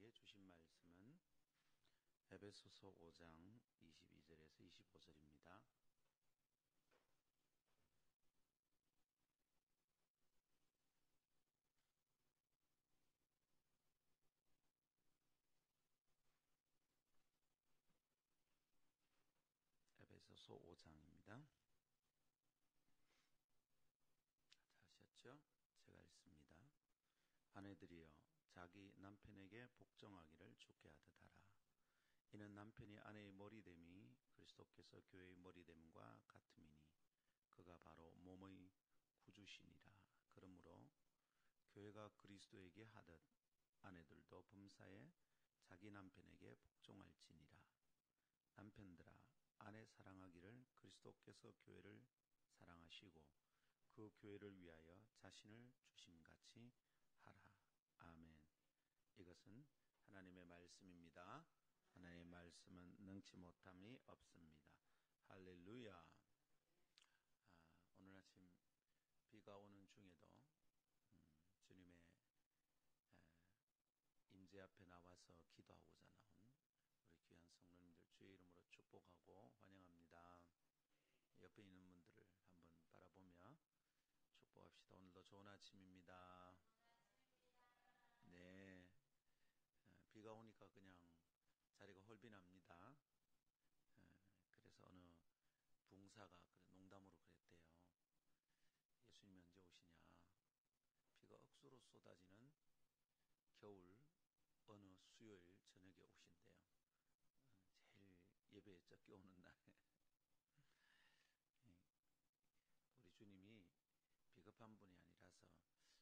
우리에게 주신 말씀은 에베소서 5장 22절에서 25절입니다. 에베소서 5장입니다. 다 하셨죠? 제가 읽습니다. 아내들이여 자기 남편에게 복종하기를 주께 하듯 하라. 이는 남편이 아내의 머리됨이 그리스도께서 교회의 머리됨과 같음이니 그가 바로 몸의 구주시니라. 그러므로 교회가 그리스도에게 하듯 아내들도 범사에 자기 남편에게 복종할지니라. 남편들아 아내 사랑하기를 그리스도께서 교회를 사랑하시고 그 교회를 위하여 자신을 주심같이 하라. 아멘. 이것은 하나님의 말씀입니다. 하나님의 말씀은 능치 못함이 없습니다. 할렐루야. 오늘 아침 비가 오는 중에도 주님의 임재 앞에 나와서 기도하고자 나온 우리 귀한 성도님들 주의 이름으로 축복하고 환영합니다. 옆에 있는 분들을 한번 바라보며 축복합시다. 오늘도 좋은 아침입니다. 네, 비가 오니까 그냥 자리가 헐빈합니다. 그래서 어느 붕사가 농담으로 그랬대요. 예수님이 언제 오시냐? 비가 억수로 쏟아지는 겨울 어느 수요일 저녁에 오신대요. 제일 예배에 적게 오는 날에. 우리 주님이 비겁한 분이 아니라서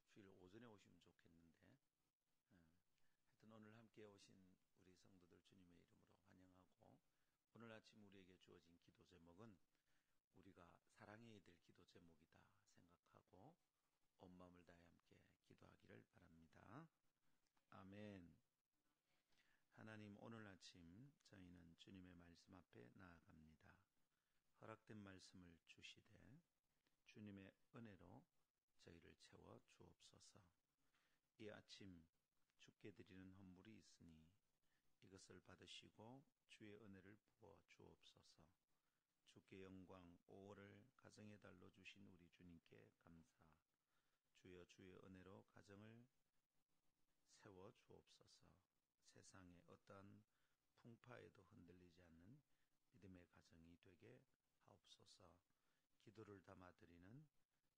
주일 오전에 오시면 좋겠는데, 하여튼 오늘 함께 오신 우리 성도들 주님의 이름으로 환영하고, 오늘 아침 우리에게 주어진 기도 제목은 우리가 사랑해야 될 기도 제목이다 생각하고 온 마음을 다해 함께 기도하기를 바랍니다. 아멘. 하나님, 오늘 아침 저희는 주님의 말씀 앞에 나아갑니다. 허락된 말씀을 주시되 주님의 은혜로 저희를 채워 주옵소서. 이 아침 주께 드리는 헌물이 있으니 이것을 받으시고 주의 은혜를 부어 주옵소서. 주께 영광 5월을 가정의 달로 주신 우리 주님께 감사. 주여 주의 은혜로 가정을 세워 주옵소서. 세상의 어떠한 풍파에도 흔들리지 않는 믿음의 가정이 되게 하옵소서. 기도를 담아 드리는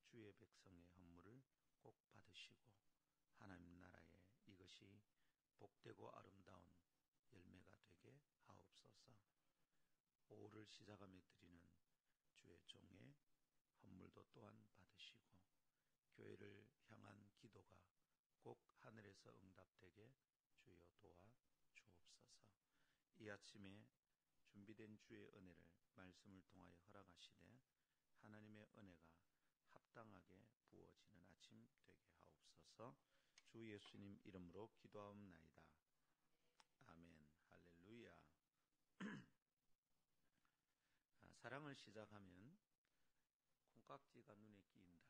주의 백성의 헌물을 꼭 받으시고 하나님 나라에 이것이 복되고 아름다운 열매가 되게 하옵소서. 5월을 시작하며 드리는 주의 종의 헌물도 또한 받으시고 교회를 향한 기도가 꼭 하늘에서 응답되게 주여 도와 주옵소서. 이 아침에 준비된 주의 은혜를 말씀을 통하여 허락하시되 하나님의 은혜가 합당하게 부어지는 아침 되게 하옵소서. 주 예수님 이름으로 기도하옵나이다. 아멘. 할렐루야. 사랑을 시작하면 콩깍지가 눈에 끼인다,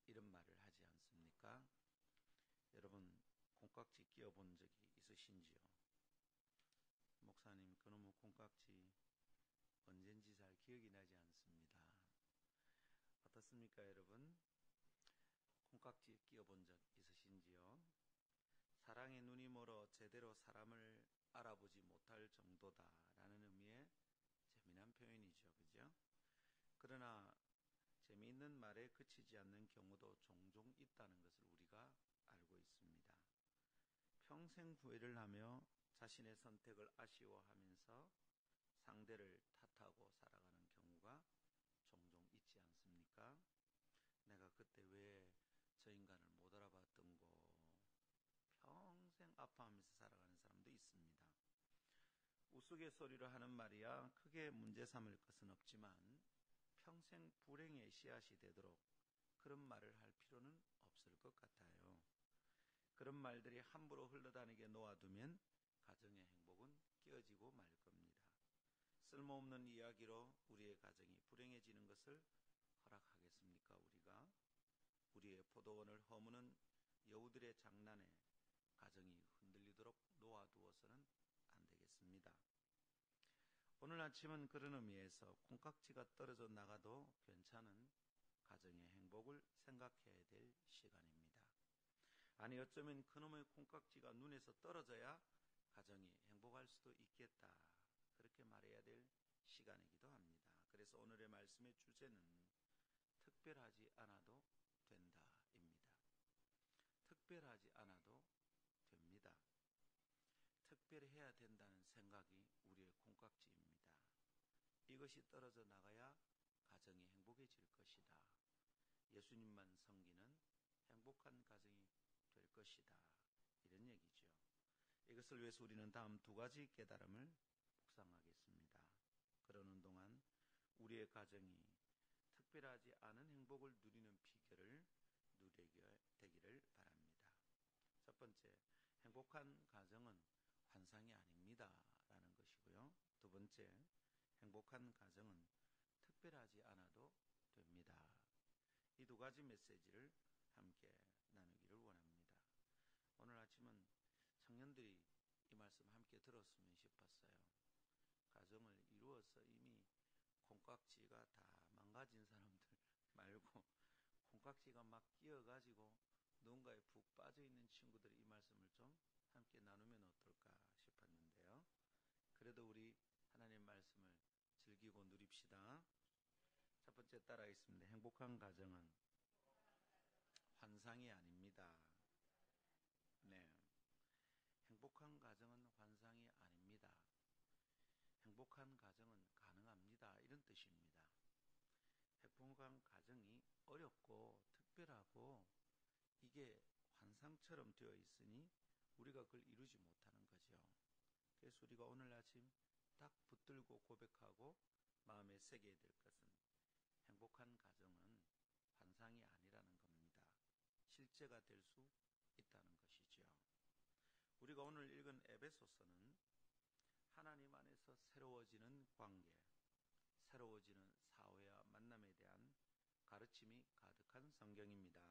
이런 말을 하지 않습니까? 여러분 콩깍지 끼워본 적이 있으신지요? 목사님 그놈의 콩깍지 언젠지 잘 기억이 나지 않습니다. 어떻습니까 여러분? 콩깍지에 끼워본 적 있으신지요? 사랑의 눈이 멀어 제대로 사람을 알아보지 못할 정도다라는 의미의 재미난 표현이죠. 그죠? 그러나 재미있는 말에 그치지 않는 경우도 종종 있다는 것을 우리가 알고 있습니다. 평생 후회를 하며 자신의 선택을 아쉬워하면서 상대를 탓하고 살아가는 경우가 종종 있지 않습니까? 내가 그때 왜 저 인간을 못 알아봤던고 평생 아파하면서 살아가는 사람도 있습니다. 우스갯소리로 하는 말이야 크게 문제 삼을 것은 없지만 평생 불행의 씨앗이 되도록 그런 말을 할 필요는 없을 것 같아요. 그런 말들이 함부로 흘러다니게 놓아두면 가정의 행복은 깨어지고 말 겁니다. 쓸모없는 이야기로 우리의 가정이 불행해지는 것을 허락하겠습니까? 우리의 포도원을 허무는 여우들의 장난에 가정이 흔들릴 물들도록 놓아두어서는 안 되겠습니다. 오늘 아침은 그런 의미에서 콩깍지가 떨어져 나가도 괜찮은 가정의 행복을 생각해야 될 시간입니다. 아니, 어쩌면 그놈의 콩깍지가 눈에서 떨어져야 가정이 행복할 수도 있겠다, 그렇게 말해야 될 시간이기도 합니다. 그래서 오늘의 말씀의 주제는 특별하지 않아도 된다입니다. 특별하지 않아도 됩니다. 특별해야 된다는 생각이 우리의 콩깍지입니다. 이것이 떨어져 나가야 가정이 행복해질 것이다. 예수님만 섬기는 행복한 가정이 될 것이다, 이런 얘기죠. 이것을 위해서 우리는 다음 두 가지 깨달음을 묵상하겠습니다. 그러는 동안 우리의 가정이 특별하지 않은 행복을 누리는 비결을 누리게 되기를 바랍니다. 첫 번째, 행복한 가정은 환상이 아닙니다 라는 것이고요. 두 번째, 행복한 가정은 특별하지 않아도 됩니다. 이 두 가지 메시지를 함께 나누기를 원합니다. 오늘 아침은 청년들이 이 말씀 함께 들었으면 싶었어요. 가정을 이루어서 이미 콩깍지가 다 망가진 사람들 말고 콩깍지가 막 끼어가지고 누군가에 푹 빠져있는 친구들이 이 말씀을 좀 함께 나누면 어떨까 싶었는데요. 그래도 우리 하나님 말씀을 즐기고 누립시다. 첫 번째 따라하겠습니다. 행복한 가정은 환상이 아닙니다. 네, 행복한 가정은 환상이 아닙니다. 행복한 가정은 가능합니다, 이런 뜻입니다. 행복한 가정이 어렵고 특별하고 이게 환상처럼 되어 있으니 우리가 그걸 이루지 못하는 거죠. 그래서 우리가 오늘 아침 딱 붙들고 고백하고 마음에 새겨야 될 것은 행복한 가정은 환상이 아니라는 겁니다. 실제가 될 수 있다는 것이죠. 우리가 오늘 읽은 에베소서는 하나님 안에서 새로워지는 관계, 새로워지는 사회와 만남에 대한 가르침이 가득한 성경입니다.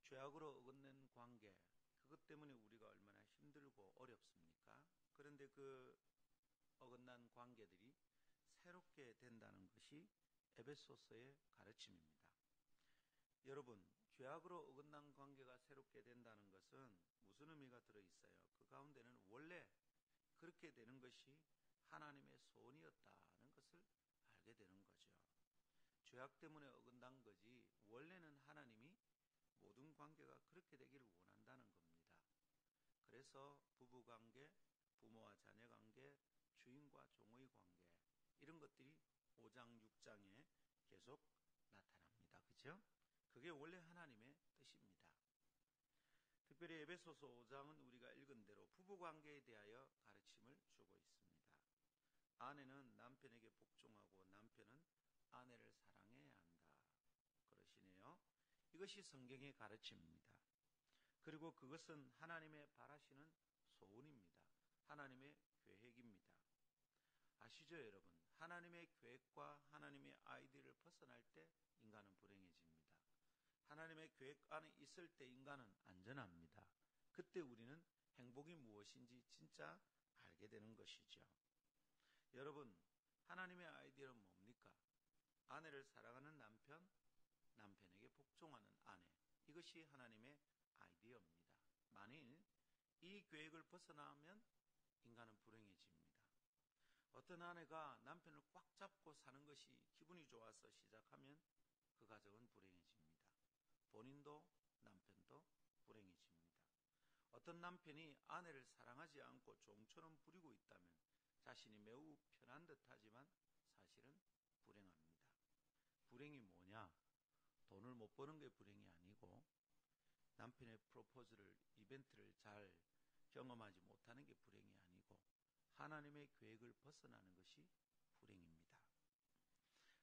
죄악으로 어긋낸 관계, 그것 때문에 우리가 얼마나 힘들고 어렵습니까? 그런데 그 어긋난 관계들이 새롭게 된다는 것이 에베소서의 가르침입니다. 여러분, 죄악으로 어긋난 관계가 새롭게 된다는 것은 무슨 의미가 들어있어요? 그 가운데는 원래 그렇게 되는 것이 하나님의 소원이었다는 것을 알게 되는 거죠. 죄악 때문에 어긋난 거지 원래는 하나님이 모든 관계가 그렇게 되기를 원한다는 겁니다. 그래서 부부관계, 부모와 자녀관계, 주인과 종의 관계, 이런 것들이 5장, 6장에 계속 나타납니다. 그죠? 그게 원래 하나님의 뜻입니다. 특별히 에베소서 5장은 우리가 읽은 대로 부부관계에 대하여 가르침을 주고 있습니다. 아내는 남편에게 복종하고 남편은 아내를 사랑해야 한다, 그러시네요. 이것이 성경의 가르침입니다. 그리고 그것은 하나님의 바라시는 소원입니다. 하나님의 계획입니다. 아시죠, 여러분? 하나님의 계획과 하나님의 아이디어를 벗어날 때 인간은 불행해집니다. 하나님의 계획 안에 있을 때 인간은 안전합니다. 그때 우리는 행복이 무엇인지 진짜 알게 되는 것이죠. 여러분, 하나님의 아이디어는 뭡니까? 아내를 사랑하는 남편, 남편에게 복종하는 아내, 이것이 하나님의 아이디어입니다. 만일 이 계획을 벗어나면 인간은 불행해집니다. 어떤 아내가 남편을 꽉 잡고 사는 것이 기분이 좋아서 시작하면 그 가정은 불행해집니다. 본인도 남편도 불행해집니다. 어떤 남편이 아내를 사랑하지 않고 종처럼 부리고 있다면 자신이 매우 편한 듯하지만 사실은 불행합니다. 불행이 뭐냐? 돈을 못 버는 게 불행이 아니고 남편의 프로포즈를, 이벤트를 잘 경험하지 못하는 게 불행이 아니고 하나님의 계획을 벗어나는 것이 불행입니다.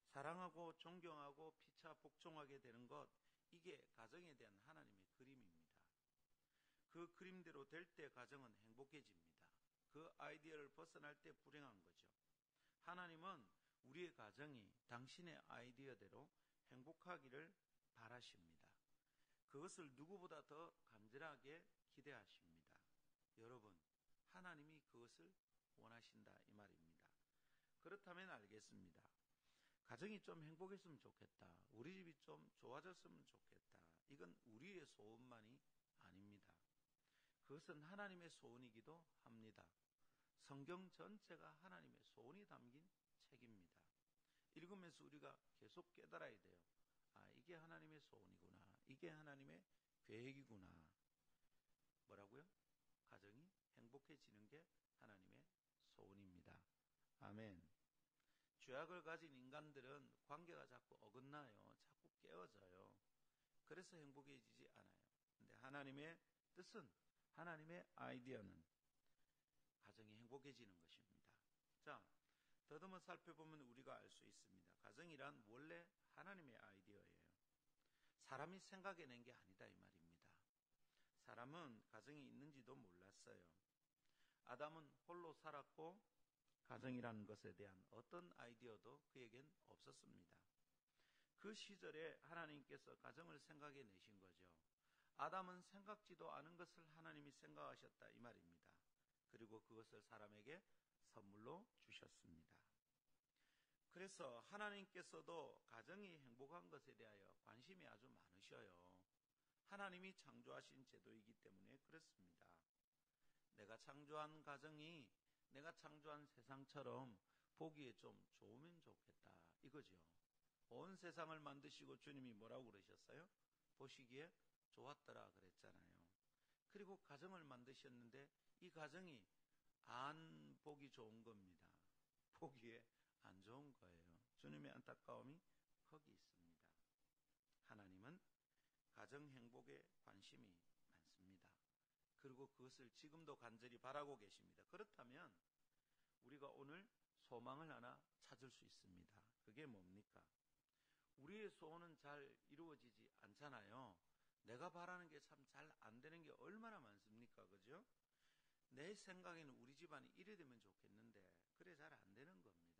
사랑하고 존경하고 피차 복종하게 되는 것, 이게 가정에 대한 하나님의 그림입니다. 그 그림대로 될 때 가정은 행복해집니다. 그 아이디어를 벗어날 때 불행한 거죠. 하나님은 우리의 가정이 당신의 아이디어대로 행복하기를 바라십니다. 그것을 누구보다 더 간절하게 기대하십니다. 여러분, 하나님이 그것을 원하신다 이 말입니다. 그렇다면 알겠습니다. 가정이 좀 행복했으면 좋겠다. 우리 집이 좀 좋아졌으면 좋겠다. 이건 우리의 소원만이 아닙니다. 그것은 하나님의 소원이기도 합니다. 성경 전체가 하나님의 소원이 담긴 책입니다. 읽으면서 우리가 계속 깨달아야 돼요. 아, 이게 하나님의 소원이구나. 이게 하나님의 계획이구나. 뭐라고요? 가정이 행복해지는 게 하나님의 소원입니다. 아멘. 죄악을 가진 인간들은 관계가 자꾸 어긋나요. 자꾸 깨어져요. 그래서 행복해지지 않아요. 근데 하나님의 뜻은, 하나님의 아이디어는 가정이 행복해지는 것입니다. 자, 더듬어 살펴보면 우리가 알 수 있습니다. 가정이란 원래 하나님의 아이디어예요. 사람이 생각해낸 게 아니다 이 말입니다. 사람은 가정이 있는지도 몰랐어요. 아담은 홀로 살았고 가정이라는 것에 대한 어떤 아이디어도 그에겐 없었습니다. 그 시절에 하나님께서 가정을 생각해 내신 거죠. 아담은 생각지도 않은 것을 하나님이 생각하셨다 이 말입니다. 그리고 그것을 사람에게 선물로 주셨습니다. 그래서 하나님께서도 가정이 행복한 것에 대하여 관심이 아주 많으셔요. 하나님이 창조하신 제도이기 때문에 그렇습니다. 내가 창조한 가정이 내가 창조한 세상처럼 보기에 좀 좋으면 좋겠다 이거죠. 온 세상을 만드시고 주님이 뭐라고 그러셨어요? 보시기에 좋았더라 그랬잖아요. 그리고 가정을 만드셨는데 이 가정이 안 보기 좋은 겁니다. 보기에 안 좋은 거예요. 주님의 안타까움이 거기 있습니다. 하나님은 가정 행복에 관심이 많습니다. 그리고 그것을 지금도 간절히 바라고 계십니다. 그렇다면 우리가 오늘 소망을 하나 찾을 수 있습니다. 그게 뭡니까? 우리의 소원은 잘 이루어지지 않잖아요. 내가 바라는 게 참 잘 안 되는 게 얼마나 많습니까? 그죠? 내 생각에는 우리 집안이 이래 되면 좋겠는데 그래 잘 안 되는 겁니다.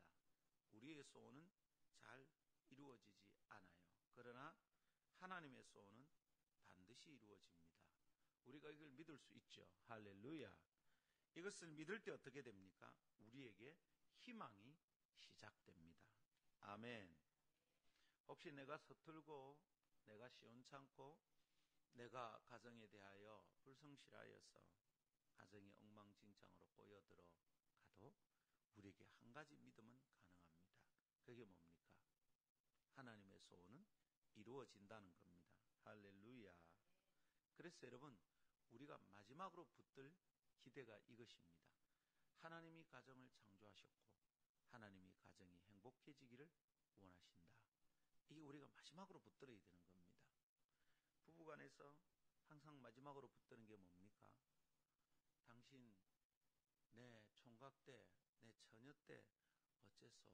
우리의 소원은 잘 이루어지지 않아요. 그러나 하나님의 소원은 반드시 이루어집니다. 우리가 이걸 믿을 수 있죠. 할렐루야. 이것을 믿을 때 어떻게 됩니까? 우리에게 희망이 시작됩니다. 아멘. 혹시 내가 서툴고 내가 시원찮고 내가 가정에 대하여 불성실하여서 가정이 엉망진창으로 꼬여들어 가도 우리에게 한 가지 믿음은 가능합니다. 그게 뭡니까? 하나님의 소원은 이루어진다는 겁니다. 할렐루야. 그래서 여러분, 우리가 마지막으로 붙들 기대가 이것입니다. 하나님이 가정을 창조하셨고 하나님이 가정이 행복해지기를 원하신다. 이게 우리가 마지막으로 붙들어야 되는 겁니다. 부부간에서 항상 마지막으로 붙드는 게 뭡니까? 당신 내 총각 때, 내 처녀 때 어째서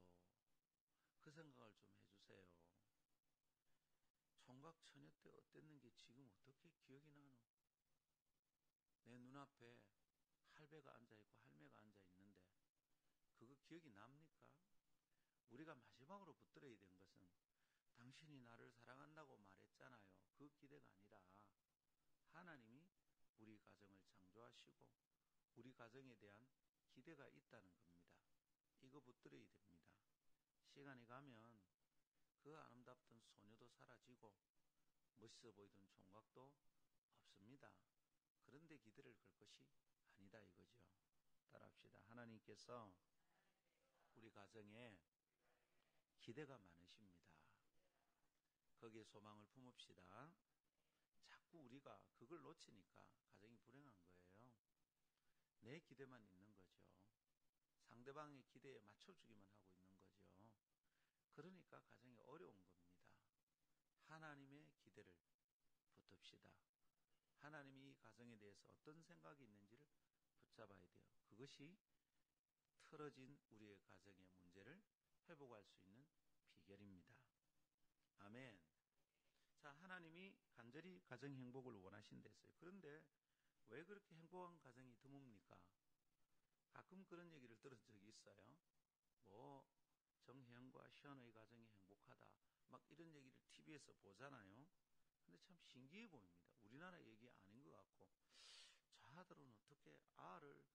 그 생각을 좀 해주세요. 총각 처녀 때 어땠는지 지금 어떻게 기억이 나노? 내 눈앞에 할배가 앉아있고 할매가 앉아있는데 그거 기억이 납니까? 우리가 마지막으로 붙들어야 된 것은 당신이 나를 사랑한다고 말했잖아요. 그 기대가 아니라 하나님이 우리 가정을 창조하시고 우리 가정에 대한 기대가 있다는 겁니다. 이거 붙들어야 됩니다. 시간이 가면 그 아름답던 소녀도 사라지고 멋있어 보이던 총각도 없습니다. 그런데 기대를 걸 것이 아니다 이거죠. 따라합시다. 하나님께서 우리 가정에 기대가 많으십니다. 거기에 소망을 품읍시다. 자꾸 우리가 그걸 놓치니까 가정이 불행한 거예요. 내 기대만 있는 거죠. 상대방의 기대에 맞춰주기만 하고 있는 거죠. 그러니까 가정이 어려운 겁니다. 하나님의 기대를 붙듭시다. 하나님이 이 가정에 대해서 어떤 생각이 있는지를 붙잡아야 돼요. 그것이 틀어진 우리의 가정의 문제를 회복할 수 있는 비결입니다. 아멘. 자, 하나님이 간절히 가정 행복을 원하신댔어요. 그런데 왜 그렇게 행복한 가정이 드뭅니까? 가끔 그런 얘기를 들은 적이 있어요. 뭐 정혜영과 시연의 가정이 행복하다. 막 이런 얘기를 TV에서 보잖아요. 근데 참 신기해 보입니다. 우리나라 얘기 아닌 것 같고 저 여자들은 어떻게 알을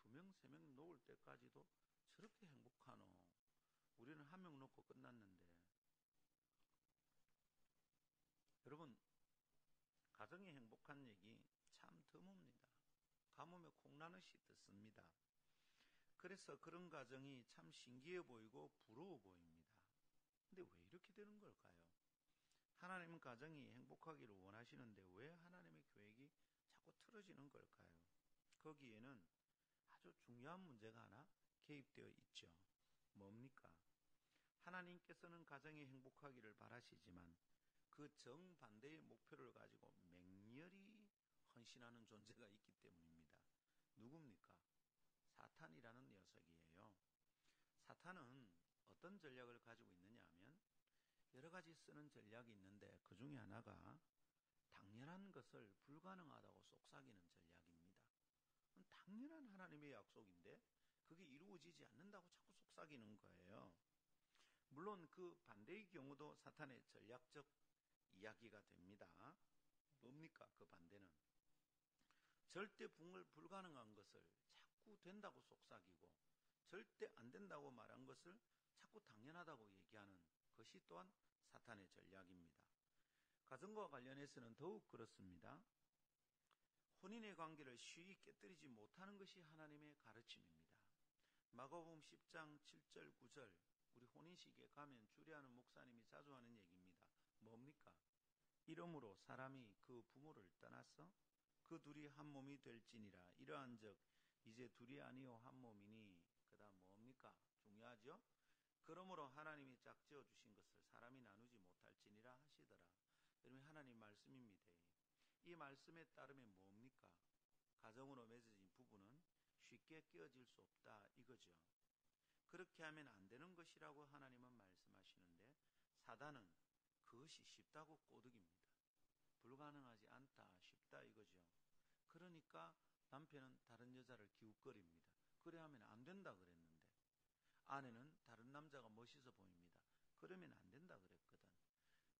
2명, 3명 놓을 때까지도 저렇게 행복하노? 우리는 1명 놓고 끝났는데. 여러분, 가정이 행복한 얘기 참 드뭅니다. 가뭄에 콩나듯이 듣습니다. 그래서 그런 가정이 참 신기해 보이고 부러워 보입니다. 근데 왜 이렇게 되는 걸까요? 하나님은 가정이 행복하기를 원하시는데 왜 하나님의 계획이 자꾸 틀어지는 걸까요? 거기에는 아주 중요한 문제가 하나 개입되어 있죠. 뭡니까? 하나님께서는 가정이 행복하기를 바라시지만 그 정반대의 목표를 가지고 맹렬히 헌신하는 존재가 있기 때문입니다. 누굽니까? 사탄이라는 녀석이에요. 사탄은 어떤 전략을 가지고 있느냐 하면 여러 가지 쓰는 전략이 있는데 그 중에 하나가 당연한 것을 불가능하다고 속삭이는 전략입니다. 당연한 하나님의 약속인데 그게 이루어지지 않는다고 자꾸 속삭이는 거예요. 물론 그 반대의 경우도 사탄의 전략적 이야기가 됩니다. 뭡니까? 그 반대는 절대 불가능한 것을 자꾸 된다고 속삭이고 절대 안 된다고 말한 것을 자꾸 당연하다고 얘기하는 것이 또한 사탄의 전략입니다. 가정과 관련해서는 더욱 그렇습니다. 혼인의 관계를 쉬이 깨뜨리지 못하는 것이 하나님의 가르침입니다. 마가복음 10장 7절 9절 우리 혼인식에 가면 주례하는 목사님이 자주 하는 얘기입니다. 뭡니까? 이러므로 사람이 그 부모를 떠나서 그 둘이 한 몸이 될지니라. 이러한 즉 이제 둘이 아니요 한 몸이니. 그 다음 뭡니까? 중요하죠? 그러므로 하나님이 짝지어 주신 것을 사람이 나누지 못할지니라 하시더라. 여러분, 하나님 말씀입니다. 이 말씀에 따르면 뭡니까? 가정으로 맺어진 부부는 쉽게 깨어질 수 없다 이거죠. 그렇게 하면 안 되는 것이라고 하나님은 말씀하시는데 사단은 그것이 쉽다고 꼬드깁니다. 불가능하지 않다, 쉽다 이거죠. 그러니까 남편은 다른 여자를 기웃거립니다. 그래 하면 안 된다 그랬는데 아내는 다른 남자가 멋있어 보입니다. 그러면 안 된다 그랬거든.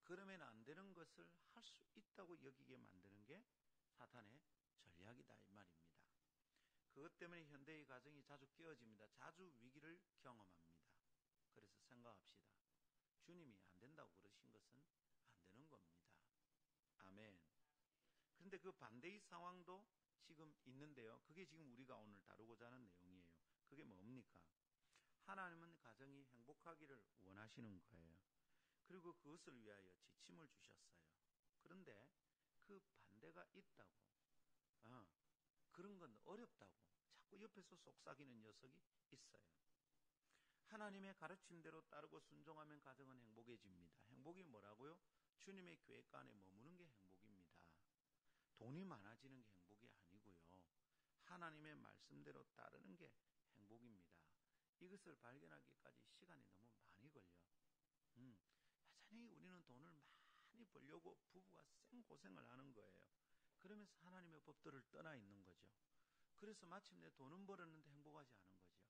그러면 안 되는 것을 할 수 있다고 여기게 만드는 게 사탄의 전략이다 이 말입니다. 그것 때문에 현대의 가정이 자주 깨어집니다. 자주 위기를 경험합니다. 그래서 생각합시다. 주님이 안 된다고 그러신 것은 안 되는 겁니다. 아멘. 그런데 그 반대의 상황도 지금 있는데요. 그게 지금 우리가 오늘 다루고자 하는 내용이에요. 그게 뭡니까? 하나님은 가정이 행복하기를 원하시는 거예요. 그리고 그것을 위하여 지침을 주셨어요. 그런데 그 반대가 있다고, 그런 건 어렵다고 자꾸 옆에서 속삭이는 녀석이 있어요. 하나님의 가르침대로 따르고 순종하면 가정은 행복해집니다. 행복이 뭐라고요? 주님의 계획 안에 머무는 게 행복입니다. 돈이 많아지는 게 행복이 아니고요. 하나님의 말씀대로 따르는 게 행복입니다. 이것을 발견하기까지 시간이 너무 많이 걸려. 여전히 우리는 돈을 많이 벌려고 부부가 생고생을 하는 거예요. 그러면서 하나님의 법도를 떠나 있는 거죠. 그래서 마침내 돈은 벌었는데 행복하지 않은 거죠.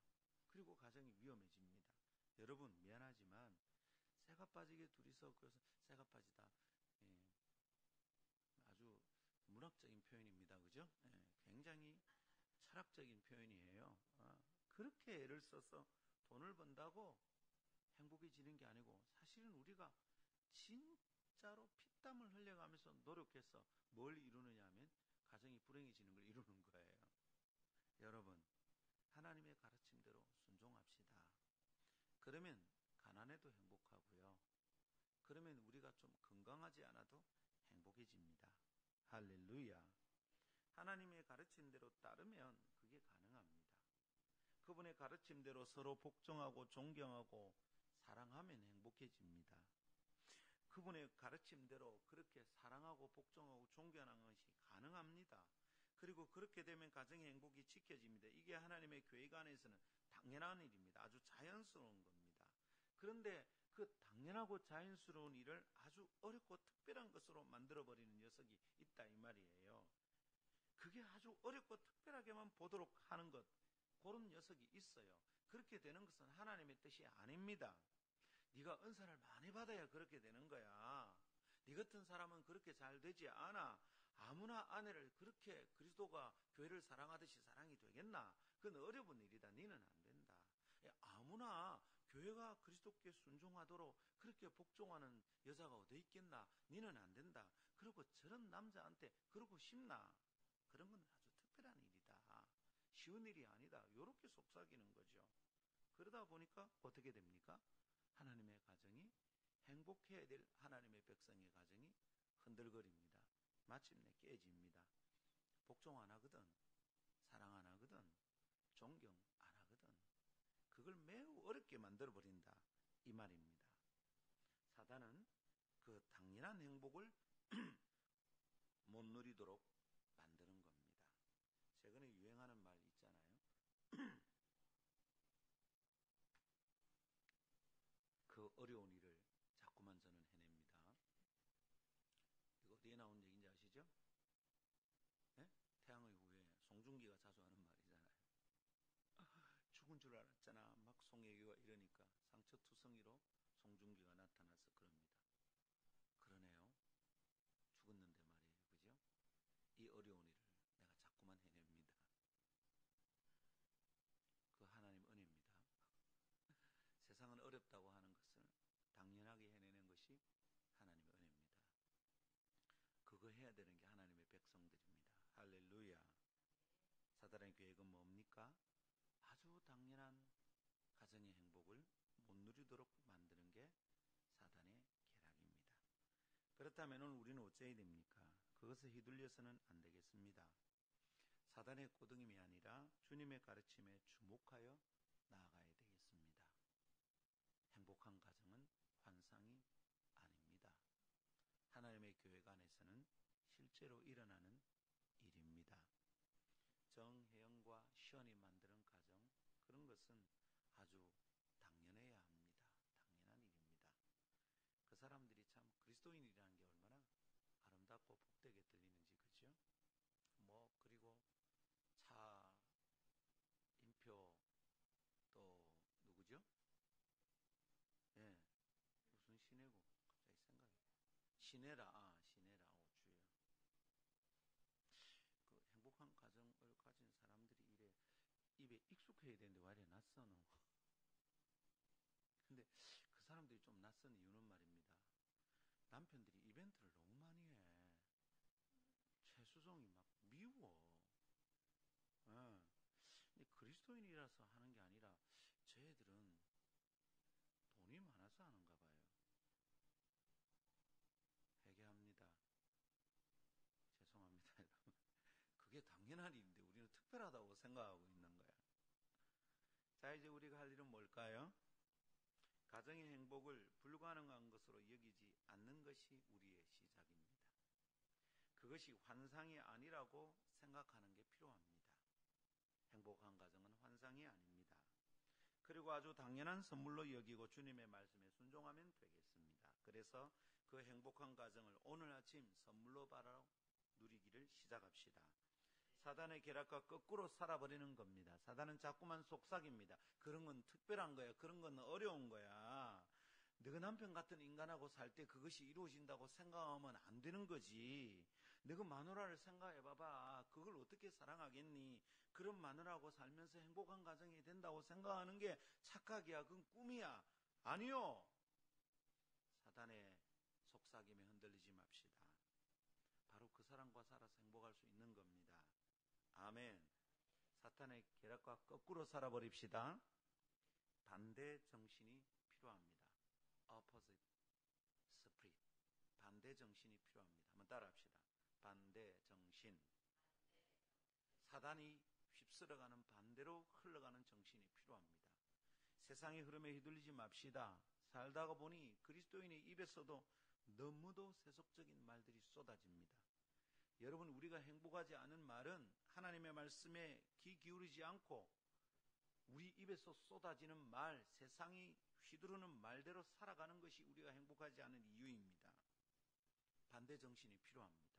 그리고 가정이 위험해집니다. 여러분 미안하지만 새가 빠지게 둘이서 그래서 새가 빠지다. 아주 문학적인 표현입니다. 그죠? 굉장히 철학적인 표현이에요. 그렇게 애를 써서 돈을 번다고 행복해지는 게 아니고 사실은 우리가 진짜로 피땀을 흘려가면서 노력해서 뭘 이루느냐 하면 가정이 불행해지는 걸 이루는 거예요. 여러분, 하나님의 가르침대로 순종합시다. 그러면 가난해도 행복하고요. 그러면 우리가 좀 건강하지 않아도 행복해집니다. 할렐루야. 하나님의 가르침대로 따르면 그게 가능합니다. 그분의 가르침대로 서로 복종하고 존경하고 사랑하면 행복해집니다. 그분의 가르침대로 그렇게 사랑하고 복종하고 존경하는 것이 가능합니다. 그리고 그렇게 되면 가정의 행복이 지켜집니다. 이게 하나님의 계획 안에서는 당연한 일입니다. 아주 자연스러운 겁니다. 그런데 그 당연하고 자연스러운 일을 아주 어렵고 특별한 것으로 만들어버리는 녀석이 있다 이 말이에요. 그게 아주 어렵고 특별하게만 보도록 하는 것, 그런 녀석이 있어요. 그렇게 되는 것은 하나님의 뜻이 아닙니다. 네가 은사를 많이 받아야 그렇게 되는 거야. 네 같은 사람은 그렇게 잘 되지 않아. 아무나 아내를 그렇게 그리스도가 교회를 사랑하듯이 사랑이 되겠나? 그건 어려운 일이다. 니는 안 된다. 아무나 교회가 그리스도께 순종하도록 그렇게 복종하는 여자가 어디 있겠나? 니는 안 된다. 그리고 저런 남자한테 그러고 싶나? 그런 건 아주 특별한 일이다. 쉬운 일이 아니다. 요렇게 속삭이는 거죠. 그러다 보니까 어떻게 됩니까? 하나님의 가정이 행복해야 될 하나님의 백성의 가정이 흔들거립니다. 마침내 깨집니다. 복종 안 하거든, 사랑 안 하거든, 존경 안 하거든. 그걸 매우 어렵게 만들어버린다. 이 말입니다. 사단은 그 당연한 행복을 못 누리도록 만드는 겁니다. 최근에 유행하는 말 있잖아요. 그 어려운 일을 자꾸만 저는 해냅니다. 이거 어디에 나온 얘기인지 아시죠? 네? 태양의 후예 송중기가 자주 하는 말이잖아요. 죽은 줄 알았잖아. 막 송혜교가 이러니까 상처투성이로 송중기가 나타나서 그럽니다. 그러네요. 죽었는데 말이에요. 그죠? 이 어려운 일을 내가 자꾸만 해냅니다. 그 하나님 은혜입니다. 세상은 어렵다고 하는 것을 당연하게 해내는 것이 하나님의 은혜입니다. 그거 해야 되는 게 하나님의 백성들입니다. 할렐루야. 사단의 계획은 뭡니까? 아주 당연한 가정의 행복을 못 누리도록 만드는 게 사단의 계략입니다. 그렇다면 오늘 우리는 어찌해야 됩니까? 그것에 휘둘려서는 안 되겠습니다. 사단의 꼬등임이 아니라 주님의 가르침에 주목하여 나아가야 되겠습니다. 행복한 가정은 환상이 아닙니다. 하나님의 교회 안에서는 실제로 일어나는 일입니다. 정혜영과 시연이 만드는 가정, 그런 것은 아주 당연해야 합니다. 당연한 일입니다. 그 사람들이 참 그리스도인이라는 게 얼마나 아름답고 복되게 들리는지, 그죠? 그리고 차인표 또 누구죠? 예, 무슨 시내고 갑자기 생각이. 시내라, 주여. 그 행복한 가정을 가진 사람들이 이래 입에 익숙해야 되는데 왜 이래 낯서노? 근데 그 사람들이 좀 낯선 이유는 말입니다. 남편들이 이벤트를 너무 많이 해. 최수종이 막 미워. 예. 근데 그리스도인이라서 하는 게 아니라 쟤들은 돈이 많아서 하는가 봐요. 회개합니다. 죄송합니다, 여러분. 그게 당연한 일인데 우리는 특별하다고 생각하고 있는 거야. 자, 이제 우리가 할 일은 뭘까요? 가정의 행복을 불가능한 것으로 여기지 않는 것이 우리의 시작입니다. 그것이 환상이 아니라고 생각하는 게 필요합니다. 행복한 가정은 환상이 아닙니다. 그리고 아주 당연한 선물로 여기고 주님의 말씀에 순종하면 되겠습니다. 그래서 그 행복한 가정을 오늘 아침 선물로 바로 누리기를 시작합시다. 사단의 계략과 거꾸로 살아버리는 겁니다. 사단은 자꾸만 속삭입니다. 그런 건 특별한 거야. 그런 건 어려운 거야. 너가 남편 같은 인간하고 살 때 그것이 이루어진다고 생각하면 안 되는 거지. 너가 마누라를 생각해봐봐. 그걸 어떻게 사랑하겠니? 그런 마누라하고 살면서 행복한 가정이 된다고 생각하는 게 착각이야. 그건 꿈이야. 아니요. 사단의 속삭임에 흔들리지 맙시다. 바로 그 사람과 살아서 행복할 수 있는 겁니다. 아멘. 사탄의 계략과 거꾸로 살아버립시다. 반대 정신이 필요합니다. Opposite spirit. 반대 정신이 필요합니다. 한번 따라합시다. 반대 정신. 사단이 휩쓸어가는 반대로 흘러가는 정신이 필요합니다. 세상의 흐름에 휘둘리지 맙시다. 살다가 보니 그리스도인의 입에서도 너무도 세속적인 말들이 쏟아집니다. 여러분, 우리가 행복하지 않은 말은 하나님의 말씀에 귀 기울이지 않고 우리 입에서 쏟아지는 말, 세상이 휘두르는 말대로 살아가는 것이 우리가 행복하지 않은 이유입니다. 반대 정신이 필요합니다.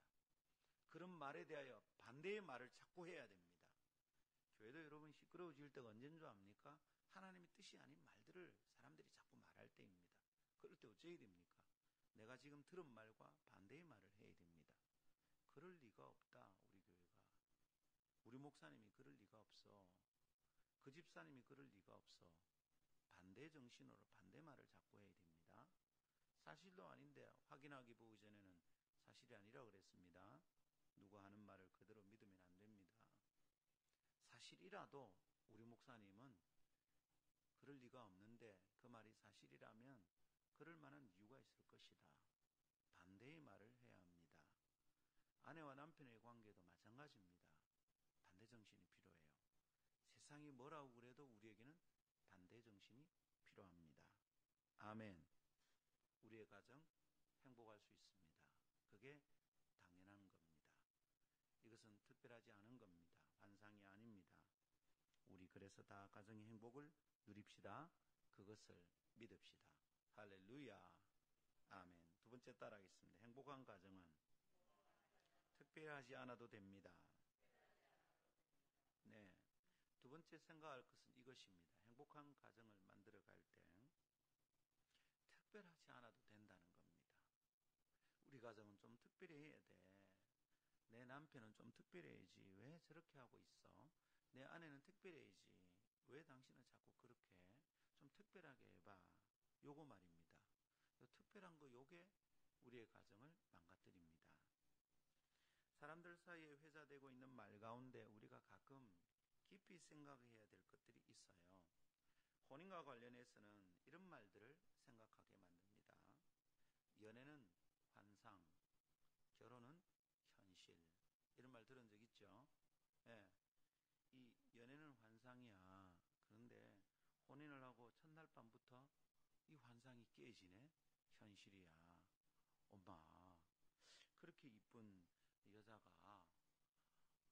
그런 말에 대하여 반대의 말을 자꾸 해야 됩니다. 교회도 여러분 시끄러워질 때가 언제인 줄 압니까? 하나님의 뜻이 아닌 말들을 사람들이 자꾸 말할 때입니다. 그럴 때 어찌해야 됩니까? 내가 지금 들은 말과 반대의 말을 해야 됩니다. 그럴 리가 리가 없다. 우리 교회가. 우리 목사님이 그럴 리가 없어. 그 집사님이 그럴 리가 없어. 반대 정신으로 반대 말을 자꾸 해야 됩니다. 사실도 아닌데 확인하기 보기 전에는 사실이 아니라 그랬습니다. 누가 하는 말을 그대로 믿으면 안 됩니다. 사실이라도 우리 목사님은 그럴 리가 없는데 그 말이 사실이라면 그럴 만한 이유가 있을 것이다. 반대의 말을 해야 합니다. 아내와 남편의 관계도 마찬가지입니다. 반대 정신이 필요해요. 세상이 뭐라고 그래도 우리에게는 반대 정신이 필요합니다. 아멘. 우리의 가정 행복할 수 있습니다. 그게 당연한 겁니다. 이것은 특별하지 않은 겁니다. 환상이 아닙니다. 우리 그래서 다 가정의 행복을 누립시다. 그것을 믿읍시다. 할렐루야. 아멘. 두 번째 따라하겠습니다. 행복한 가정은 특별하지 않아도 됩니다. 네. 두 번째 생각할 것은 이것입니다. 행복한 가정을 만들어 갈 때 특별하지 않아도 된다는 겁니다. 우리 가정은 좀 특별해야 돼. 내 남편은 좀 특별해야지. 왜 저렇게 하고 있어? 내 아내는 특별해야지. 왜 당신은 자꾸 그렇게 해? 좀 특별하게 해봐. 요거 말입니다. 요 특별한 거 요게 우리의 가정을 망가뜨립니다. 사람들 사이에 회자되고 있는 말 가운데 우리가 가끔 깊이 생각해야 될 것들이 있어요. 혼인과 관련해서는 이런 말들을 생각하게 만듭니다. 연애는 환상, 결혼은 현실. 이런 말 들은 적 있죠? 예. 이 연애는 환상이야. 그런데 혼인을 하고 첫날 밤부터 이 환상이 깨지네? 현실이야. 엄마, 그렇게 이쁜 여자가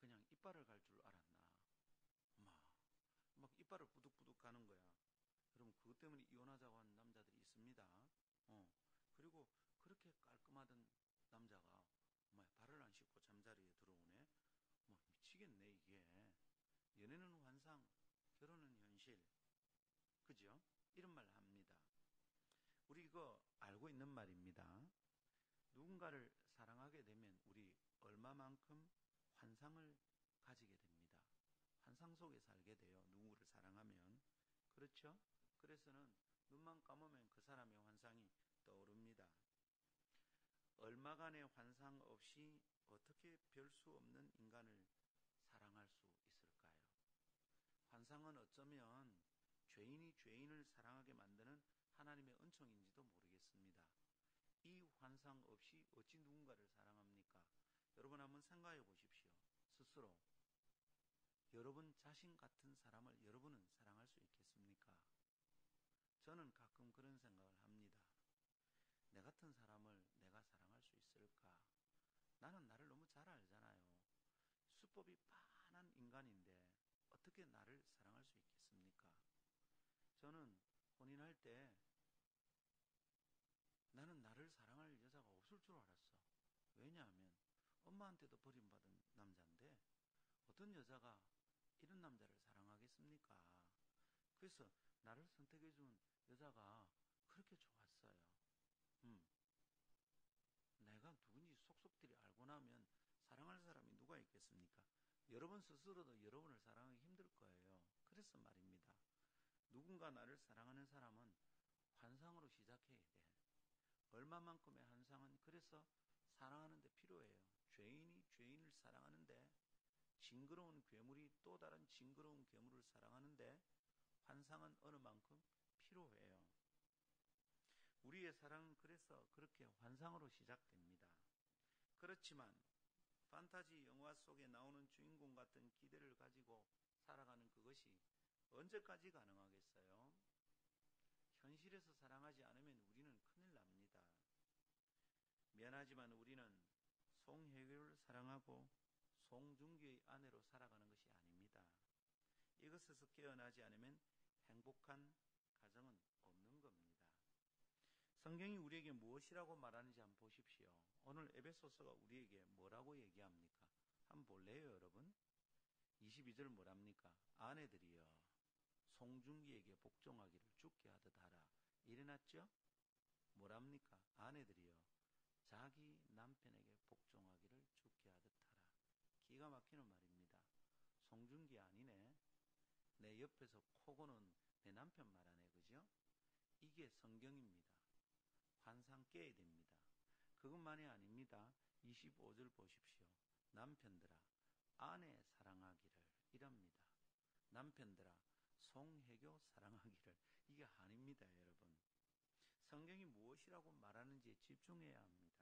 그냥 이빨을 갈 줄 알았나? 엄마, 막 이빨을 부둑부둑 가는 거야. 여러분, 그것 때문에 이혼하자고 하는 남자들이 있습니다. 그리고 그렇게 깔끔하던 남자가 엄마 발을 안 씻고 잠자리에 들어오네? 뭐 미치겠네 이게. 연애는 환상, 결혼은 현실. 그죠? 이런 말 합니다. 우리 이거 알고 있는 말입니다. 누군가를 사랑하게 되면 우리 얼마만큼 환상을 가지게 됩니다. 환상 속에 살게 돼요. 누구를 사랑하면. 그렇죠? 그래서는 눈만 감으면 그 사람의 환상이 떠오릅니다. 얼마간의 환상 없이 어떻게 별 수 없는 인간을 사랑할 수 있을까요? 환상은 어쩌면 죄인이 죄인을 사랑하게 만드는 하나님의 은총인지도 모르겠습니다. 이 환상 없이 어찌 누군가를 사랑합니까? 여러분 한번 생각해 보십시오. 스스로. 여러분 자신 같은 사람을 여러분은 사랑할 수 있겠습니까? 저는 가끔 그런 생각을 합니다. 내 같은 사람을 내가 사랑할 수 있을까? 나는 나를 너무 잘 알잖아요. 수법이 빤한 인간인데 어떻게 나를 사랑할 수 있겠습니까? 저는 혼인할 때 나는 나를 사랑할 여자가 없을 줄 알았어. 왜냐하면 엄마한테도 버림받은 남자인데 어떤 여자가 이런 남자를 사랑하겠습니까? 그래서 나를 선택해준 여자가 그렇게 좋았어요. 내가 누군지 속속들이 알고 나면 사랑할 사람이 누가 있겠습니까? 여러분 스스로도 여러분을 사랑하기 힘들 거예요. 그래서 말입니다. 누군가 나를 사랑하는 사람은 환상으로 시작해야 돼. 얼마만큼의 환상은 그래서 사랑하는데 필요해요. 죄인이 죄인을 사랑하는데 징그러운 괴물이 또 다른 징그러운 괴물을 사랑하는데 환상은 어느 만큼 필요해요. 우리의 사랑은 그래서 그렇게 환상으로 시작됩니다. 그렇지만 판타지 영화 속에 나오는 주인공 같은 기대를 가지고 살아가는 그것이 언제까지 가능하겠어요? 현실에서 사랑하지 않으면 우리는 큰일 납니다. 미안하지만 우리는 송혜교를 사랑하고 송중기의 아내로 살아가는 것이 아닙니다. 이것에서 깨어나지 않으면 행복한 가정은 없는 겁니다. 성경이 우리에게 무엇이라고 말하는지 한번 보십시오. 오늘 에베소서가 우리에게 뭐라고 얘기합니까? 한번 볼래요, 여러분? 22절 뭐랍니까? 아내들이여 송중기에게 복종하기를 주께 하듯 하라. 이래놨죠? 뭐랍니까? 아내들이여 자기 남편에게 복종하기를 주께 하듯 하라. 내 옆에서 코 고는 내 남편 말하네, 그죠? 이게 성경입니다. 환상 깨야 됩니다. 그것만이 아닙니다. 25절 보십시오. 남편들아, 아내 사랑하기를 이랍니다. 남편들아, 송혜교 사랑하기를. 이게 아닙니다, 여러분. 성경이 무엇이라고 말하는지에 집중해야 합니다.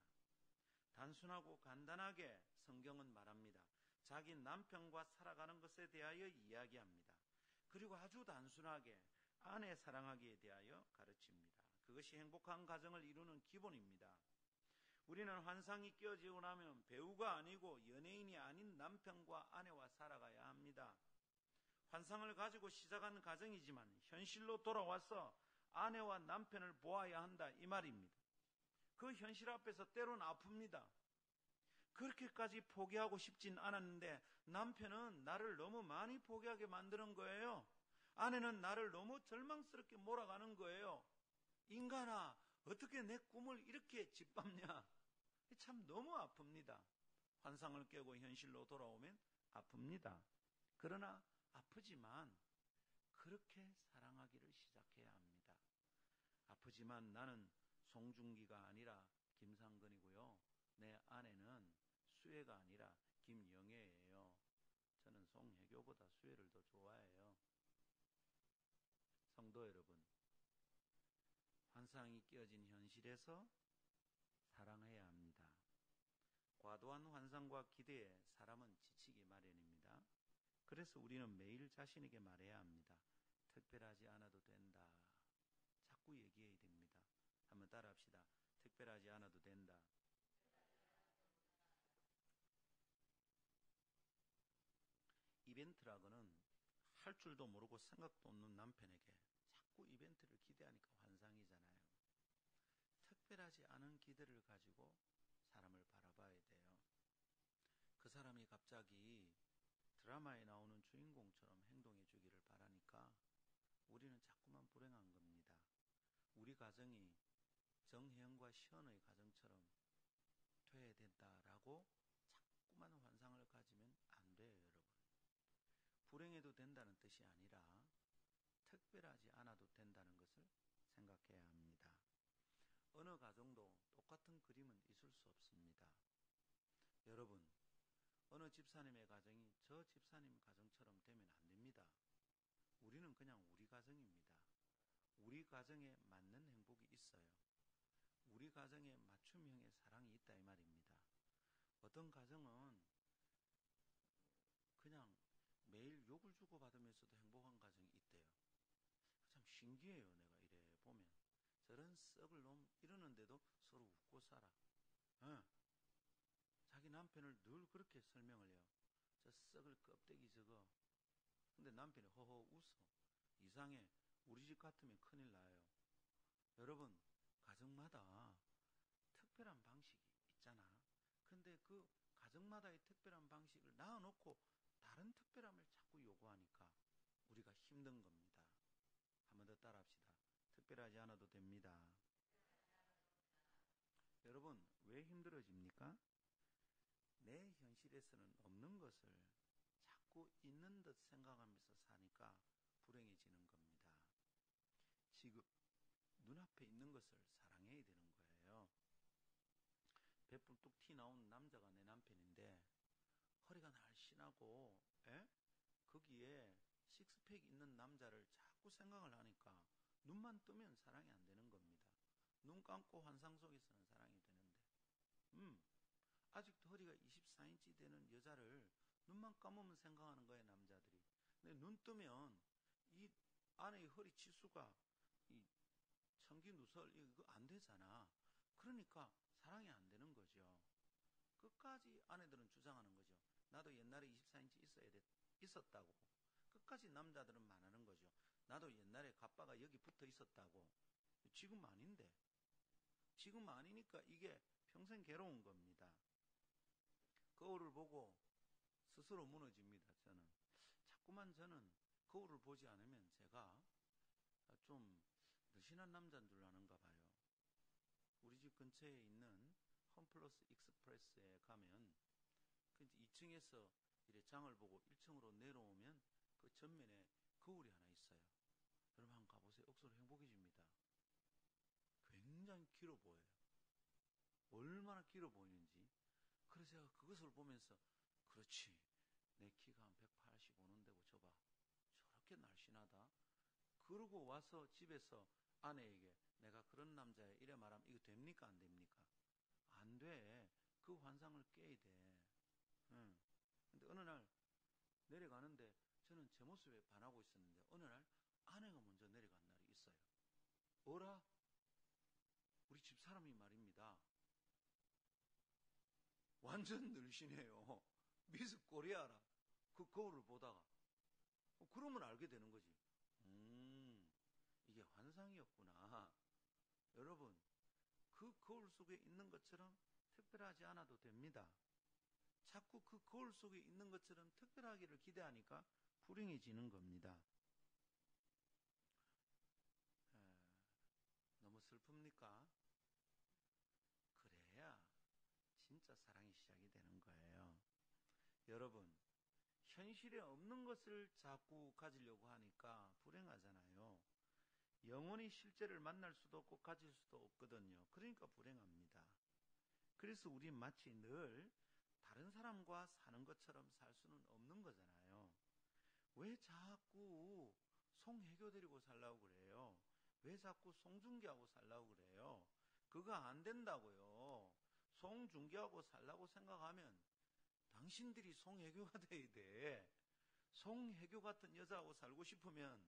단순하고 간단하게 성경은 말합니다. 자기 남편과 살아가는 것에 대하여 이야기합니다. 그리고 아주 단순하게 아내 사랑하기에 대하여 가르칩니다. 그것이 행복한 가정을 이루는 기본입니다. 우리는 환상이 깨어지고 나면 배우가 아니고 연예인이 아닌 남편과 아내와 살아가야 합니다. 환상을 가지고 시작한 가정이지만 현실로 돌아와서 아내와 남편을 보아야 한다, 이 말입니다. 그 현실 앞에서 때로는 아픕니다. 그렇게까지 포기하고 싶진 않았는데 남편은 나를 너무 많이 포기하게 만드는 거예요. 아내는 나를 너무 절망스럽게 몰아가는 거예요. 인간아, 어떻게 내 꿈을 이렇게 짓밟냐? 참 너무 아픕니다. 환상을 깨고 현실로 돌아오면 아픕니다. 그러나 아프지만 그렇게 사랑하기를 시작해야 합니다. 아프지만 나는 송중기가 아니라 김상근이고요. 내 아내는 수혜가 아니라 김영애예요. 저는 송혜교보다 수혜를 더 좋아해요. 성도 여러분, 환상이 깨어진 현실에서 사랑해야 합니다. 과도한 환상과 기대에 사람은 지치기 마련입니다. 그래서 우리는 매일 자신에게 말해야 합니다. 특별하지 않아도 된다. 자꾸 얘기해야 됩니다. 한번 따라합시다. 특별하지 않아도 된다. 이벤트라고는 할 줄도 모르고 생각도 없는 남편에게 자꾸 이벤트를 기대하니까 환상이잖아요. 특별하지 않은 기대를 가지고 사람을 바라봐야 돼요. 그 사람이 갑자기 드라마에 나오는 주인공처럼 행동해 주기를 바라니까 우리는 자꾸만 불행한 겁니다. 우리 가정이 정혜영과 시연의 가정처럼 돼야 된다라고 자꾸만 환상을 가지면 안 돼요, 여러분. 불행해도 된다는 뜻이 아니라 특별하지 않아도 된다는 것을 생각해야 합니다. 어느 가정도 똑같은 그림은 있을 수 없습니다. 여러분, 어느 집사님의 가정이 저 집사님 가정처럼 되면 안 됩니다. 우리는 그냥 우리 가정입니다. 우리 가정에 맞는 행복이 있어요. 우리 가정에 맞춤형의 사랑이 있다, 이 말입니다. 어떤 가정은 그냥 매일 욕을 주고받으면서도 행복한 가정이 있대요. 참 신기해요. 내가 이래 보면 저런 썩을 놈 이러는데도 서로 웃고 살아. 자기 남편을 늘 그렇게 설명을 해요. 저 썩을 껍데기 저거. 근데 남편이 허허 웃어. 이상해. 우리 집 같으면 큰일 나요. 여러분, 가정마다 특별한 방식이 있잖아. 근데 그 가정마다의 특별한 방식을 놔놓고 다른 특별함을 자꾸 요구하니까 우리가 힘든 겁니다. 한 번 더 따라합시다. 특별하지 않아도 됩니다. 여러분, 왜 힘들어집니까? 내 현실에서는 없는 것을 자꾸 있는 듯 생각하면서 사니까 불행해지는 겁니다. 지금 눈앞에 있는 것을 사랑해야 되는 거예요. 배불 뚝 튀 나온 남자가 내 남편인데 허리가 날씬하고 거기에 식스팩 있는 남자를 자꾸 생각을 하니까 눈만 뜨면 사랑이 안 되는 겁니다. 눈 감고 환상 속에서는 사랑이 되는데 아직도 허리가 24인치 되는 여자를 눈만 감으면 생각하는 거예요, 남자들이. 근데 눈 뜨면 이 아내의 허리 치수가 이 청기 누설 이거 안 되잖아. 그러니까 사랑이 안 되는 거죠. 끝까지 아내들은 주장하는 거죠. 나도 옛날에 24인치 있었다고. 끝까지 남자들은 말하는 거죠. 나도 옛날에 가빠가 여기 붙어 있었다고. 지금 아닌데. 지금 아니니까 이게 평생 괴로운 겁니다. 거울을 보고 스스로 무너집니다. 자꾸만 저는 거울을 보지 않으면 제가 좀 느신한 남자인 줄 아는가 봐요. 우리 집 근처에 있는 홈플러스 익스프레스에 가면 2층에서 이래 장을 보고 1층으로 내려오면 그 전면에 거울이 하나 있어요. 여러분 한번 가보세요. 억수로 행복해집니다. 굉장히 길어 보여요. 얼마나 길어 보이는지. 그래서 제가 그것을 보면서 그렇지, 내 키가 한 185는 되고 저봐, 저렇게 날씬하다. 그러고 와서 집에서 아내에게 내가 그런 남자야 이래 말하면 이거 됩니까 안 됩니까? 안 돼. 그 환상을 깨야 돼. 응. 근데 어느 날 내려가는데 저는 제 모습에 반하고 있었는데 어느 날 아내가 먼저 내려간 날이 있어요. 어라? 우리 집 사람이 말입니다. 완전 늘씬해요. 미스 코리아라. 그 거울을 보다가. 그러면 알게 되는 거지. 이게 환상이었구나. 여러분, 그 거울 속에 있는 것처럼 특별하지 않아도 됩니다. 자꾸 그 거울 속에 있는 것처럼 특별하기를 기대하니까 불행해지는 겁니다. 너무 슬픕니까? 그래야 진짜 사랑이 시작이 되는 거예요. 여러분, 현실에 없는 것을 자꾸 가지려고 하니까 불행하잖아요. 영원히 실제를 만날 수도 없고 가질 수도 없거든요. 그러니까 불행합니다. 그래서 우리 마치 늘 다른 사람과 사는 것처럼 살 수는 없는 거잖아요. 왜 자꾸 송혜교 데리고 살라고 그래요? 왜 자꾸 송중기하고 살라고 그래요? 그거 안 된다고요. 송중기하고 살라고 생각하면 당신들이 송혜교가 돼야 돼. 송혜교 같은 여자하고 살고 싶으면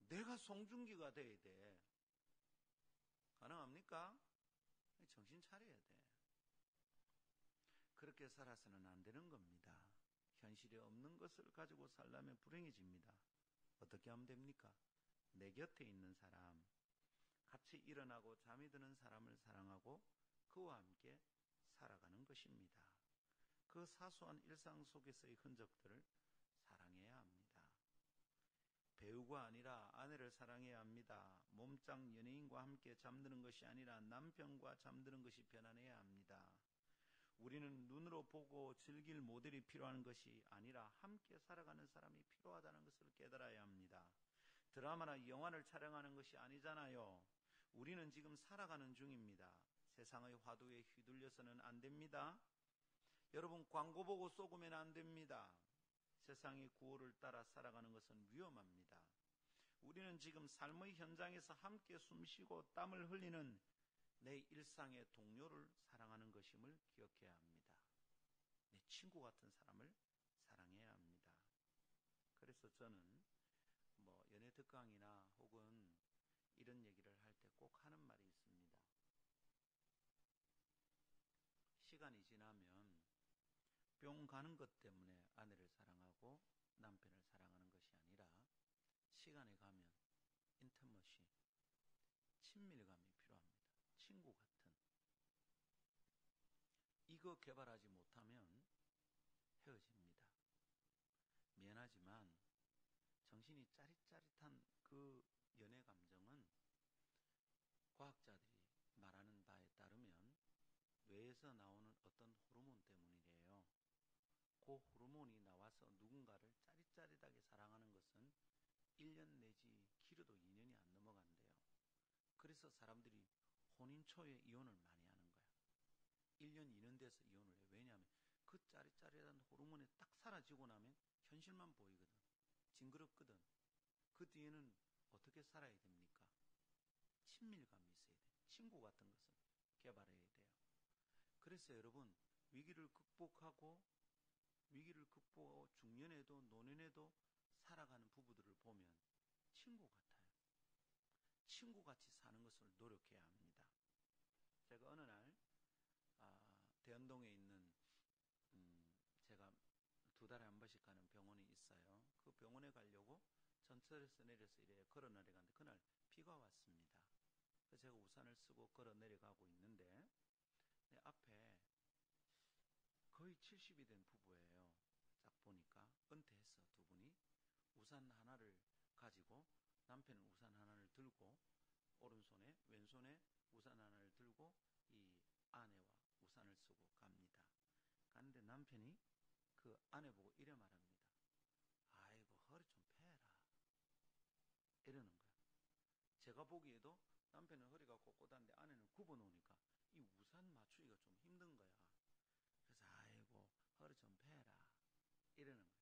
내가 송중기가 돼야 돼. 가능합니까? 정신 차려야 돼. 그렇게 살아서는 안 되는 겁니다. 현실에 없는 것을 가지고 살려면 불행해집니다. 어떻게 하면 됩니까? 내 곁에 있는 사람, 같이 일어나고 잠이 드는 사람을 사랑하고 그와 함께 살아가는 것입니다. 그 사소한 일상 속에서의 흔적들을 사랑해야 합니다. 배우가 아니라 아내를 사랑해야 합니다. 몸짱 연예인과 함께 잠드는 것이 아니라 남편과 잠드는 것이 편안해야 합니다. 우리는 눈으로 보고 즐길 모델이 필요한 것이 아니라 함께 살아가는 사람이 필요하다는 것을 깨달아야 합니다. 드라마나 영화를 촬영하는 것이 아니잖아요. 우리는 지금 살아가는 중입니다. 세상의 화두에 휘둘려서는 안 됩니다. 여러분, 광고 보고 쏘으면 안 됩니다. 세상의 구호를 따라 살아가는 것은 위험합니다. 우리는 지금 삶의 현장에서 함께 숨쉬고 땀을 흘리는 내 일상의 동료를 사랑하는 것임을 기억해야 합니다. 내 친구 같은 사람을 사랑해야 합니다. 그래서 저는 연애 특강이나 혹은 이런 얘기를 할 때 꼭 하는 말이 있습니다. 시간이 지나면 뿅 가는 것 때문에 아내를 사랑하고 남편을 사랑하는 것이 아니라 시간이 가면 인터머시, 친밀감이 필요합니다. 친구 같은. 이거 개발하지 못하면 헤어집니다. 미안하지만 정신이 짜릿짜릿한 그 연애 감정은 과학자들이 말하는 바에 따르면 뇌에서 나오는 어떤 호르몬 때문이래요. 그 호르몬이 나와서 누군가를 짜릿짜릿하게 사랑하는 것은 1년 내지 길어도 2년이 안 넘어간대요. 그래서 사람들이 혼인 초에 이혼을 많이 하는 거야. 1년, 2년 돼서 이혼을 해. 왜냐하면 그 짜릿짜릿한 호르몬이 딱 사라지고 나면 현실만 보이거든. 징그럽거든. 그 뒤에는 어떻게 살아야 됩니까? 친밀감이 있어야 돼. 친구 같은 것은 개발해야 돼요. 그래서 여러분, 위기를 극복하고 중년에도 노년에도 살아가는 부부들을 보면 친구 같아요. 친구같이 사는 것을 노력해야 합니다. 제가 어느 날 대연동에 있는 제가 2달에 한 번씩 가는 병원이 있어요. 그 병원에 가려고 전철에서 내려서 이래 걸어 내려가는데 그날 비가 왔습니다. 그래서 제가 우산을 쓰고 걸어 내려가고 있는데 내 앞에 거의 70이 된 부부예요. 딱 보니까 은퇴했어. 두 분이 우산 하나를 가지고 남편은 우산 하나를 들고 오른손에 왼손에 우산 하나를 들고 이 아내와 우산을 쓰고 갑니다. 갔는데 남편이 그 아내 보고 이래 말합니다. 아이고 허리 좀 펴라. 제가 보기에도 남편은 허리가 꼿꼿한데 아내는 굽어놓으니까 이 우산 맞추기가 좀 힘든 거야. 그래서 아이고 허리 좀 펴라 이러는 거야.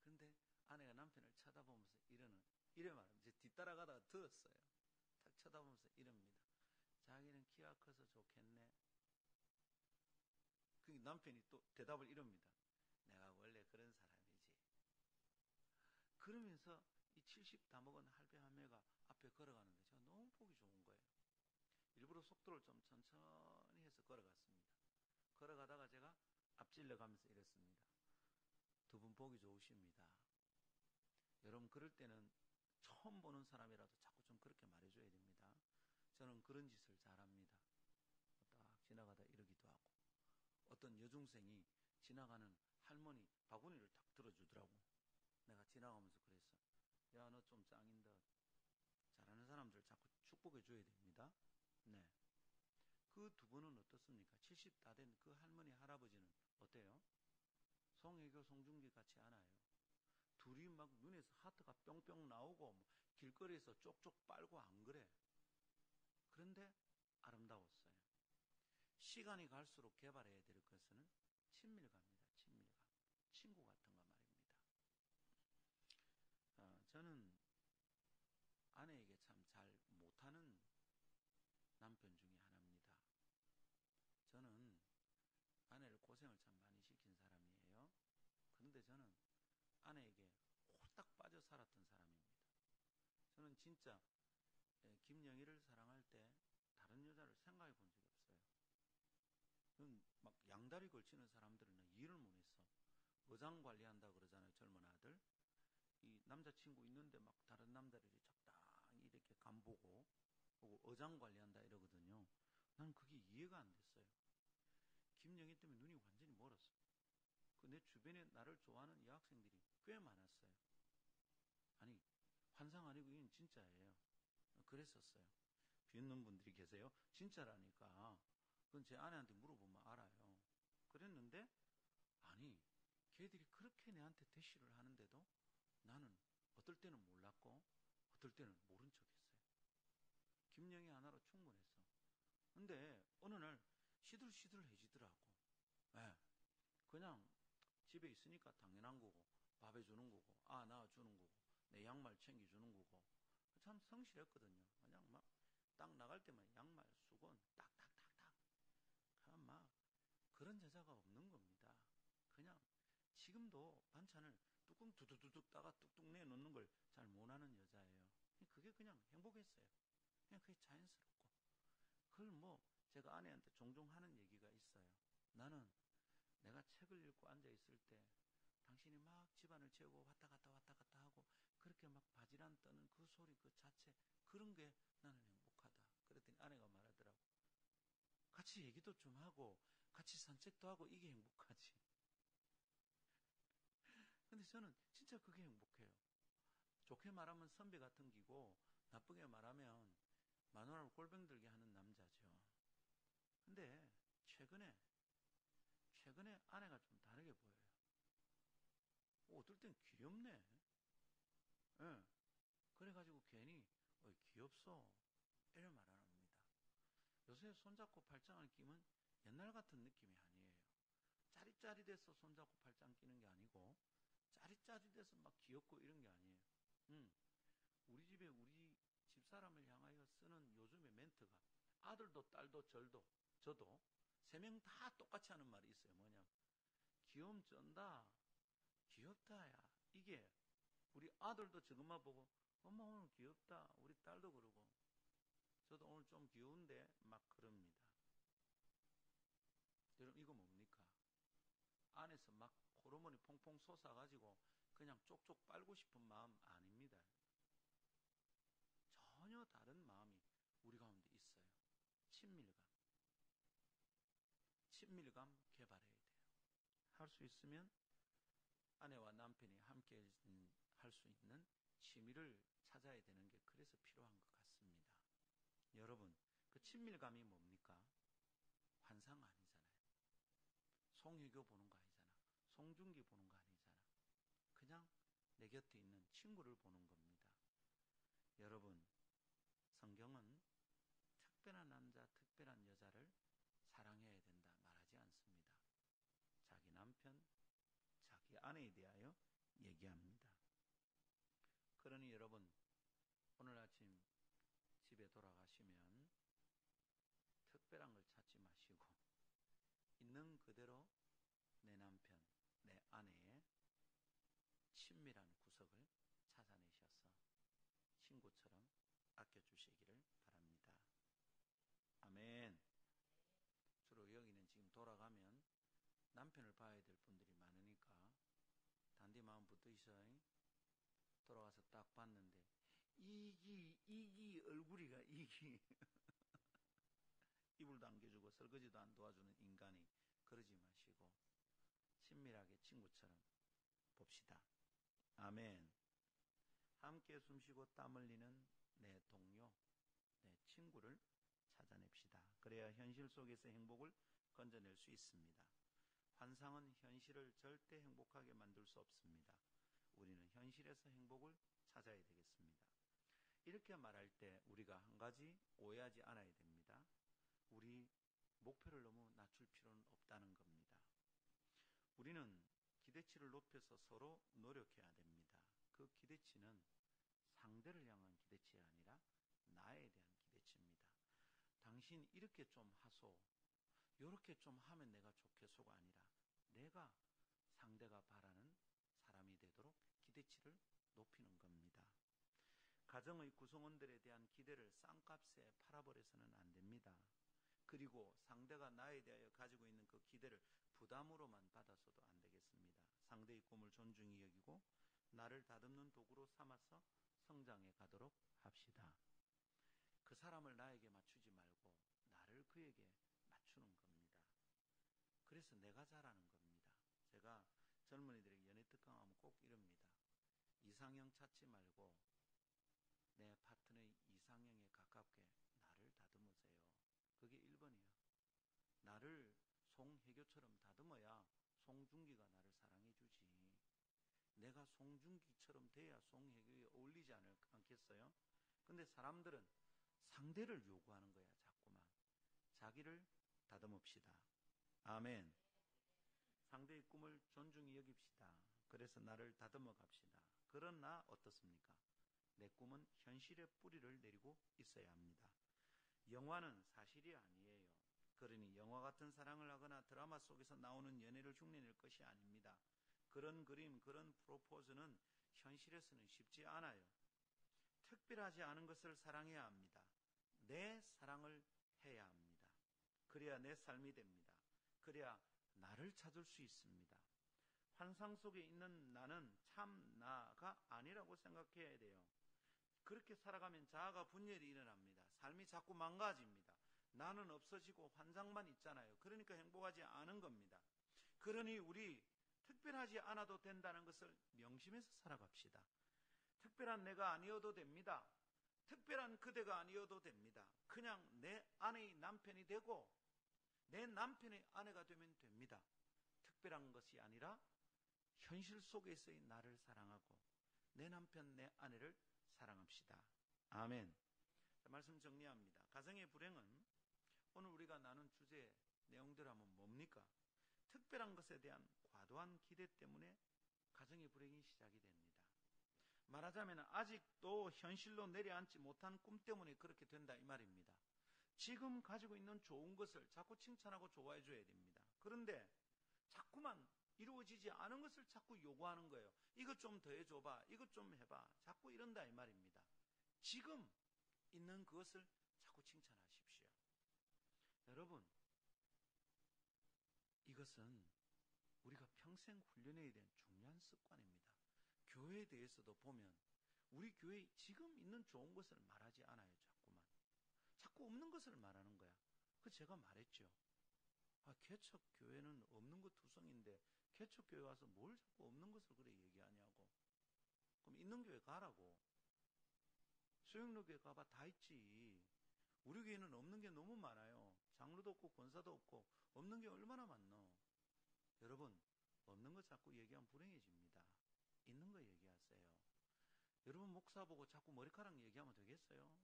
근데 아내가 남편을 쳐다보면서 이래 말하면 이제 뒤따라가다가 들었어요. 탁 쳐다보면서 이럽니다. 자기는 키가 커서 좋겠네. 그 남편이 또 대답을 이럽니다. 내가 원래 그런 사람이지. 그러면서 이 70 다 먹은 할배 할매가 앞에 걸어가는데 제가 너무 보기 좋은 거예요. 일부러 속도를 좀 천천히 해서 걸어갔습니다. 걸어가다가 제가 앞질러 가면서 이랬습니다. 두 분 보기 좋으십니다. 여러분 그럴 때는 처음 보는 사람이라도 자꾸 좀 그렇게 말해줘야 됩니다. 저는 그런 짓을 잘합니다. 딱 지나가다 이러기도 하고 어떤 여중생이 지나가는 할머니 바구니를 탁 들어주더라고. 내가 지나가면서 그랬어. 야, 너 좀 짱인 듯. 잘하는 사람들 자꾸 축복해줘야 됩니다. 네. 그 두 분은 어떻습니까? 70 다 된 그 할머니 할아버지는 어때요? 송혜교 송중기 같지 않아요. 둘이 막 눈에서 하트가 뿅뿅 나오고 뭐 길거리에서 쪽쪽 빨고 안 그래. 그런데 아름다웠어요. 시간이 갈수록 개발해야 될 것은 친밀감입니다. 친밀감. 친구 같은 거 말입니다. 저는 아내에게 참 잘 못하는 남편 중에 하나입니다. 저는 아내를 고생을 참 많이 시킨 사람이에요. 그런데 저는 아내에게 홀딱 빠져 살았던 사람입니다. 저는 진짜 김영희를 사랑할 때 다른 여자를 생각해 본 적이 없어요. 막 양다리 걸치는 사람들은 이해를 못했어. 어장 관리한다 그러잖아요, 젊은 아들. 이 남자친구 있는데 막 다른 남자들이 적당히 이렇게 간보고 어장 관리한다 이러거든요. 난 그게 이해가 안 됐어요. 김영희 때문에 눈이 완전히 멀었어. 그 내 주변에 나를 좋아하는 여학생들이 꽤 많았어요. 아니, 환상 아니고 이건 진짜예요. 그랬었어요. 비웃는 분들이 계세요. 진짜라니까. 그건 제 아내한테 물어보면 알아요. 그랬는데 아니, 걔들이 그렇게 내한테 대시를 하는데도 나는 어떨 때는 몰랐고 어떨 때는 모른 척했어요. 김영희 하나로 충분했어. 근데 어느 날 시들시들해지더라고. 네. 그냥 집에 있으니까 당연한 거고 밥 해주는 거고 낳아주는 거고 내 양말 챙겨주는 거고 참 성실했거든요. 그냥 막 딱 나갈 때만 양말 수건 딱딱딱딱 그냥 막 그런 여자가 없는 겁니다. 그냥 지금도 반찬을 뚜껑 두두두둑 따가 뚝뚝 내놓는 걸 잘 못하는 여자예요. 그게 그냥 행복했어요. 그냥 그게 자연스럽고 그걸 뭐 제가 아내한테 종종 하는 얘기가 있어요. 나는 내가 책을 읽고 앉아있을 때 당신이 막 집안을 재우고 왔다 갔다 왔다 갔다 하고 그렇게 막 바지란 떠는 그 소리 그 자체 그런 게 나는 행복하다. 그랬더니 아내가 말하더라고. 같이 얘기도 좀 하고 같이 산책도 하고 이게 행복하지. 근데 저는 진짜 그게 행복해요. 좋게 말하면 선배 같은 기고 나쁘게 말하면 마누라를 꼴병 들게 하는 남자죠. 근데 최근에 아내가 좀 다르게 보여요. 어떨 땐 귀엽네. 예. 그래가지고 괜히 귀엽소 이런 말 안 합니다. 요새 손잡고 팔짱을 끼면 옛날 같은 느낌이 아니에요. 짜릿짜릿해서 손잡고 팔짱 끼는 게 아니고 짜릿짜릿해서 막 귀엽고 이런 게 아니에요. 우리 집에 우리 집사람을 향하여 쓰는 요즘의 멘트가 아들도 딸도 저도 세 명 다 똑같이 하는 말이 있어요. 뭐냐 귀염 쩐다 귀엽다야. 이게 우리 아들도 저것만 보고 엄마 오늘 귀엽다. 우리 딸도 그러고 저도 오늘 좀 귀여운데 막 그럽니다. 여러분 이거 뭡니까? 안에서 막 호르몬이 퐁퐁 솟아가지고 그냥 쪽쪽 빨고 싶은 마음 아닙니다. 전혀 다른 마음이 우리 가운데 있어요. 친밀감. 친밀감 개발해야 돼요. 할 수 있으면 아내와 남편이 함께 할 수 있는 취미를 찾아야 되는 게 그래서 필요한 것 같습니다. 여러분, 그 친밀감이 뭡니까? 환상 아니잖아요. 송혜교 보는 거 아니잖아. 송중기 보는 거 아니잖아. 그냥 내 곁에 있는 친구를 보는 겁니다. 여러분, 성경은 특별한 남자, 특별한 여자를 사랑해야 된다 말하지 않습니다. 자기 남편, 자기 아내에 대하여 얘기합니다. 그러니 여러분, 오늘 아침 집에 돌아가시면 특별한 걸 찾지 마시고 있는 그대로 내 남편, 내 아내의 친밀한 구석을 찾아내셔서 친구처럼 아껴주시기를 바랍니다. 아멘. 주로 여기는 지금 돌아가면 남편을 봐야 될 분들이 많으니까 단디 마음 붙드셔. 돌아가서 딱 봤는데 이기 얼굴이가 이기 이불도 안 껴주고 설거지도 안 도와주는 인간이 그러지 마시고 친밀하게 친구처럼 봅시다. 아멘. 함께 숨쉬고 땀 흘리는 내 동료, 내 친구를 찾아냅시다. 그래야 현실 속에서 행복을 건져낼 수 있습니다. 환상은 현실을 절대 행복하게 만들 수 없습니다. 우리는 현실에서 행복을 찾아야 되겠습니다. 이렇게 말할 때 우리가 한 가지 오해하지 않아야 됩니다. 우리 목표를 너무 낮출 필요는 없다는 겁니다. 우리는 기대치를 높여서 서로 노력해야 됩니다. 그 기대치는 상대를 향한 기대치가 아니라 나에 대한 기대치입니다. 당신 이렇게 좀 하소, 이렇게 좀 하면 내가 좋겠소가 아니라 내가 상대가 바라는 사람이 되도록 기대치를 높이는 겁니다. 가정의 구성원들에 대한 기대를 싼값에 팔아버려서는 안 됩니다. 그리고 상대가 나에 대하여 가지고 있는 그 기대를 부담으로만 받아서도 안 되겠습니다. 상대의 꿈을 존중히 여기고 나를 다듬는 도구로 삼아서 성장해 가도록 합시다. 그 사람을 나에게 맞추지 말고 나를 그에게 맞추는 겁니다. 그래서 내가 잘하는 겁니다. 제가 젊은이들에게 연애 특강하면 꼭 이럽니다. 이상형 찾지 말고 내 파트너의 이상형에 가깝게 나를 다듬으세요. 그게 1번이에요. 나를 송혜교처럼 다듬어야 송중기가 나를 사랑해주지. 내가 송중기처럼 돼야 송혜교에 어울리지 않겠어요? 근데 사람들은 상대를 요구하는 거야, 자꾸만. 자기를 다듬읍시다. 아멘. 상대의 꿈을 존중히 여깁시다. 그래서 나를 다듬어 갑시다. 그러나 어떻습니까? 내 꿈은 현실의 뿌리를 내리고 있어야 합니다. 영화는 사실이 아니에요. 그러니 영화 같은 사랑을 하거나 드라마 속에서 나오는 연애를 흉내낼 것이 아닙니다. 그런 그림, 그런 프로포즈는 현실에서는 쉽지 않아요. 특별하지 않은 것을 사랑해야 합니다. 내 사랑을 해야 합니다. 그래야 내 삶이 됩니다. 그래야 나를 찾을 수 있습니다. 환상 속에 있는 나는 참 나가 아니라고 생각해야 돼요. 그렇게 살아가면 자아가 분열이 일어납니다. 삶이 자꾸 망가집니다. 나는 없어지고 환상만 있잖아요. 그러니까 행복하지 않은 겁니다. 그러니 우리 특별하지 않아도 된다는 것을 명심해서 살아갑시다. 특별한 내가 아니어도 됩니다. 특별한 그대가 아니어도 됩니다. 그냥 내 아내의 남편이 되고 내 남편의 아내가 되면 됩니다. 특별한 것이 아니라 현실 속에서의 나를 사랑하고 내 남편, 내 아내를 사랑합시다. 아멘. 자, 말씀 정리합니다. 가정의 불행은 오늘 우리가 나눈 주제 내용들 하면 뭡니까? 특별한 것에 대한 과도한 기대 때문에 가정의 불행이 시작이 됩니다. 말하자면 아직도 현실로 내려앉지 못한 꿈 때문에 그렇게 된다 이 말입니다. 지금 가지고 있는 좋은 것을 자꾸 칭찬하고 좋아해 줘야 됩니다. 그런데 자꾸만 이루어지지 않은 것을 자꾸 요구하는 거예요. 이것 좀 더 해줘봐. 이것 좀 해봐. 자꾸 이런다 이 말입니다. 지금 있는 그것을 자꾸 칭찬하십시오. 여러분, 이것은 우리가 평생 훈련해야 되는 중요한 습관입니다. 교회에 대해서도 보면 우리 교회에 지금 있는 좋은 것을 말하지 않아요. 자꾸 없는 것을 말하는 거야. 그 제가 말했죠. 개척교회는 없는 것 투성인데 개척교회 와서 뭘 자꾸 없는 것을 그래 얘기하냐고. 그럼 있는 교회 가라고. 수영로교회 가봐 다 있지. 우리 교회는 없는 게 너무 많아요. 장로도 없고 권사도 없고 없는 게 얼마나 많노. 여러분, 없는 거 자꾸 얘기하면 불행해집니다. 있는 거 얘기하세요. 여러분 목사 보고 자꾸 머리카락 얘기하면 되겠어요?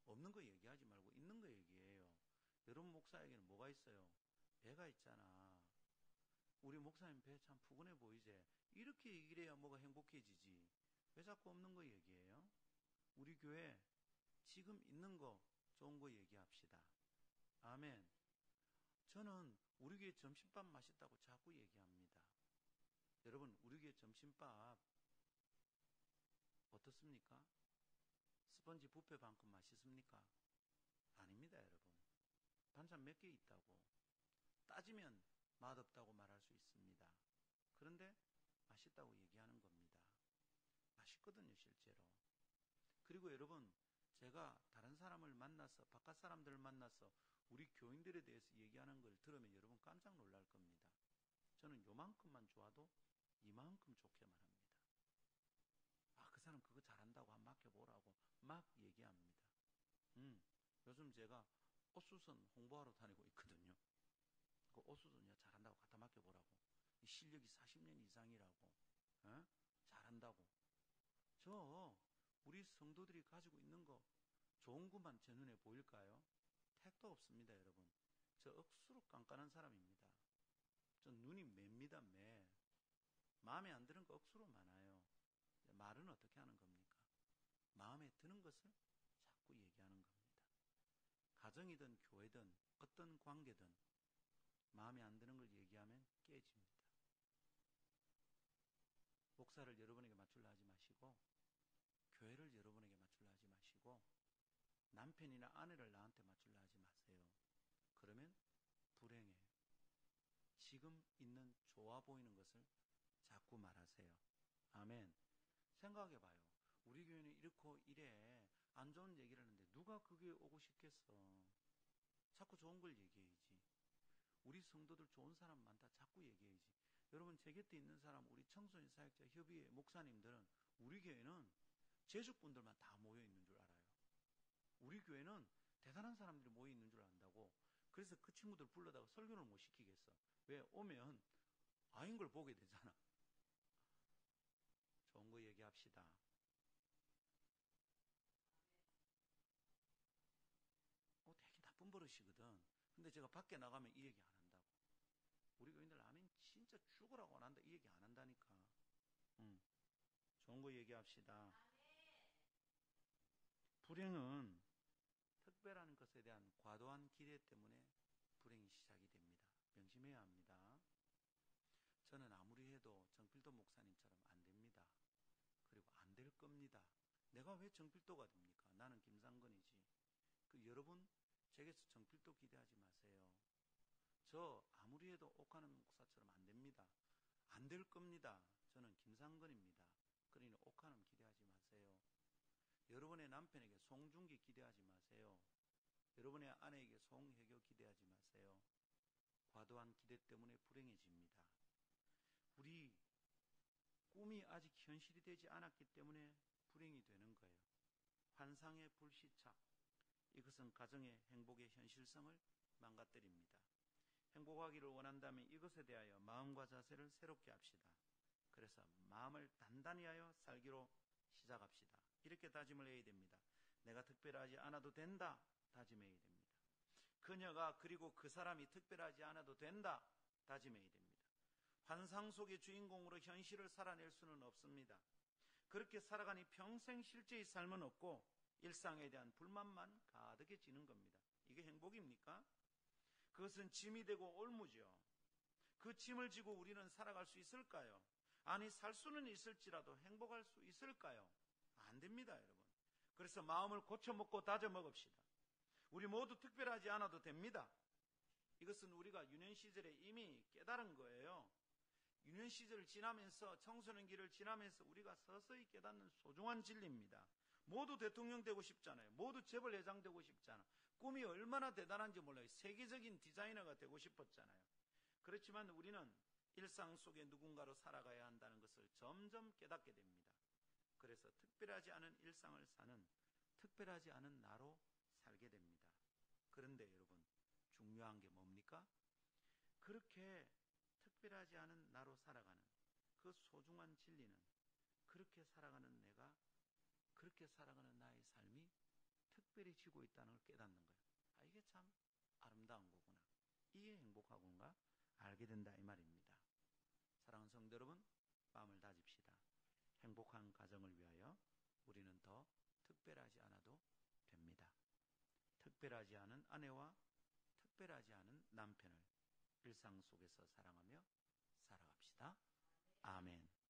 없는 거 얘기하지 말고 있는 거 얘기해요. 여러분 목사에게는 뭐가 있어요? 배가 있잖아. 우리 목사님 배 참 푸근해 보이지? 이렇게 얘기를 해야 뭐가 행복해지지. 왜 자꾸 없는 거 얘기해요? 우리 교회 지금 있는 거 좋은 거 얘기합시다. 아멘. 저는 우리 교회 점심밥 맛있다고 자꾸 얘기합니다. 여러분 우리 교회 점심밥 어떻습니까? 스펀지 뷔페만큼 맛있습니까? 아닙니다, 여러분. 반찬 몇 개 있다고. 따지면 맛없다고 말할 수 있습니다. 그런데 맛있다고 얘기하는 겁니다. 맛있거든요, 실제로. 그리고 여러분, 제가 다른 사람을 만나서, 바깥 사람들을 만나서 우리 교인들에 대해서 얘기하는 걸 들으면 여러분 깜짝 놀랄 겁니다. 저는 요만큼만 좋아도 이만큼 좋게 말합니다. 아, 그 사람 그거 잘한다고 한번 맡겨보라고 막 얘기합니다. 요즘 제가 옥수수 홍보하러 다니고 있거든요. 그 옥수수냐 잘한다고 갖다 맡겨보라고. 실력이 40년 이상이라고. 어? 잘한다고. 우리 성도들이 가지고 있는 거 좋은 것만 제 눈에 보일까요? 택도 없습니다, 여러분. 저 억수로 깐깐한 사람입니다. 저 눈이 맵니다, 매. 마음에 안 드는 거 억수로 많아요. 말은 어떻게 하는 겁니까? 마음에 드는 것을 자꾸 얘기하는 겁니다. 가정이든 교회든 어떤 관계든 마음에 안 드는 걸 얘기하면 깨집니다. 목사를 여러분에게 맞추려 하지 마시고 교회를 여러분에게 맞추려 하지 마시고 남편이나 아내를 나한테 맞추려 하지 마세요. 그러면 불행해요. 지금 있는 좋아 보이는 것을 자꾸 말하세요. 아멘. 생각해봐요. 우리 교회는 이렇고 이래 안 좋은 얘기를 하는데 누가 그게 오고 싶겠어. 자꾸 좋은 걸 얘기해야지. 우리 성도들 좋은 사람 많다 자꾸 얘기해야지. 여러분 제 곁에 있는 사람 우리 청소년 사역자 협의회 목사님들은 우리 교회는 제주분들만 다 모여 있는 줄 알아요. 우리 교회는 대단한 사람들이 모여 있는 줄 안다고. 그래서 그 친구들 불러다가 설교를 못 시키겠어. 왜? 오면 아닌 걸 보게 되잖아. 좋은 거 얘기합시다. 되게 나쁜 버릇이거든. 근데 제가 밖에 나가면 이 얘기 안 한다고. 우리 교인들 아멘 진짜 죽으라고 안 한다 이 얘기 안 한다니까. 좋은 거 얘기합시다. 불행은 특별한 것에 대한 과도한 기대 때문에 불행이 시작이 됩니다. 명심해야 합니다. 저는 아무리 해도 정필도 목사님처럼 안 됩니다. 그리고 안 될 겁니다. 내가 왜 정필도가 됩니까? 나는 김상건이지. 여러분 제게서 정필도 기대하지 마세요. 저 아무리 해도 옥하는 목사처럼 안 됩니다. 안 될 겁니다. 저는 김상건입니다. 그러니 옥하는 기대하지 마세요. 여러분의 남편에게 송중기 기대하지 마세요. 여러분의 아내에게 송혜교 기대하지 마세요. 과도한 기대 때문에 불행해집니다. 우리 꿈이 아직 현실이 되지 않았기 때문에 불행이 되는 거예요. 환상의 불시착. 이것은 가정의 행복의 현실성을 망가뜨립니다. 행복하기를 원한다면 이것에 대하여 마음과 자세를 새롭게 합시다. 그래서 마음을 단단히 하여 살기로 시작합시다. 이렇게 다짐을 해야 됩니다. 내가 특별하지 않아도 된다. 다짐해야 됩니다. 그녀가 그리고 그 사람이 특별하지 않아도 된다. 다짐해야 됩니다. 환상 속의 주인공으로 현실을 살아낼 수는 없습니다. 그렇게 살아가니 평생 실제의 삶은 없고 일상에 대한 불만만 가득해지는 겁니다. 이게 행복입니까? 그것은 짐이 되고 올무죠. 그 짐을 지고 우리는 살아갈 수 있을까요? 아니 살 수는 있을지라도 행복할 수 있을까요? 안 됩니다, 여러분. 그래서 마음을 고쳐먹고 다져먹읍시다. 우리 모두 특별하지 않아도 됩니다. 이것은 우리가 유년 시절에 이미 깨달은 거예요. 유년 시절을 지나면서 청소년기를 지나면서 우리가 서서히 깨닫는 소중한 진리입니다. 모두 대통령 되고 싶잖아요. 모두 재벌 회장 되고 싶잖아. 꿈이 얼마나 대단한지 몰라요. 세계적인 디자이너가 되고 싶었잖아요. 그렇지만 우리는 일상 속에 누군가로 살아가야 한다는 것을 점점 깨닫게 됩니다. 그래서 특별하지 않은 일상을 사는 특별하지 않은 나로 살게 됩니다. 그런데 여러분 중요한 게 뭡니까? 그렇게 특별하지 않은 나로 살아가는 그 소중한 진리는 그렇게 살아가는 나의 삶이 특별해지는 이루어지고 있다는 걸 깨닫는 거예요. 아, 이게 참 아름다운 거구나. 이게 행복하구나 알게 된다 이 말입니다. 사랑하는 성도 여러분, 마음을 다집시다. 행복한 가정을 위하여 우리는 더 특별하지 않아도 됩니다. 특별하지 않은 아내와 특별하지 않은 남편을 일상 속에서 사랑하며 살아갑시다. 아멘.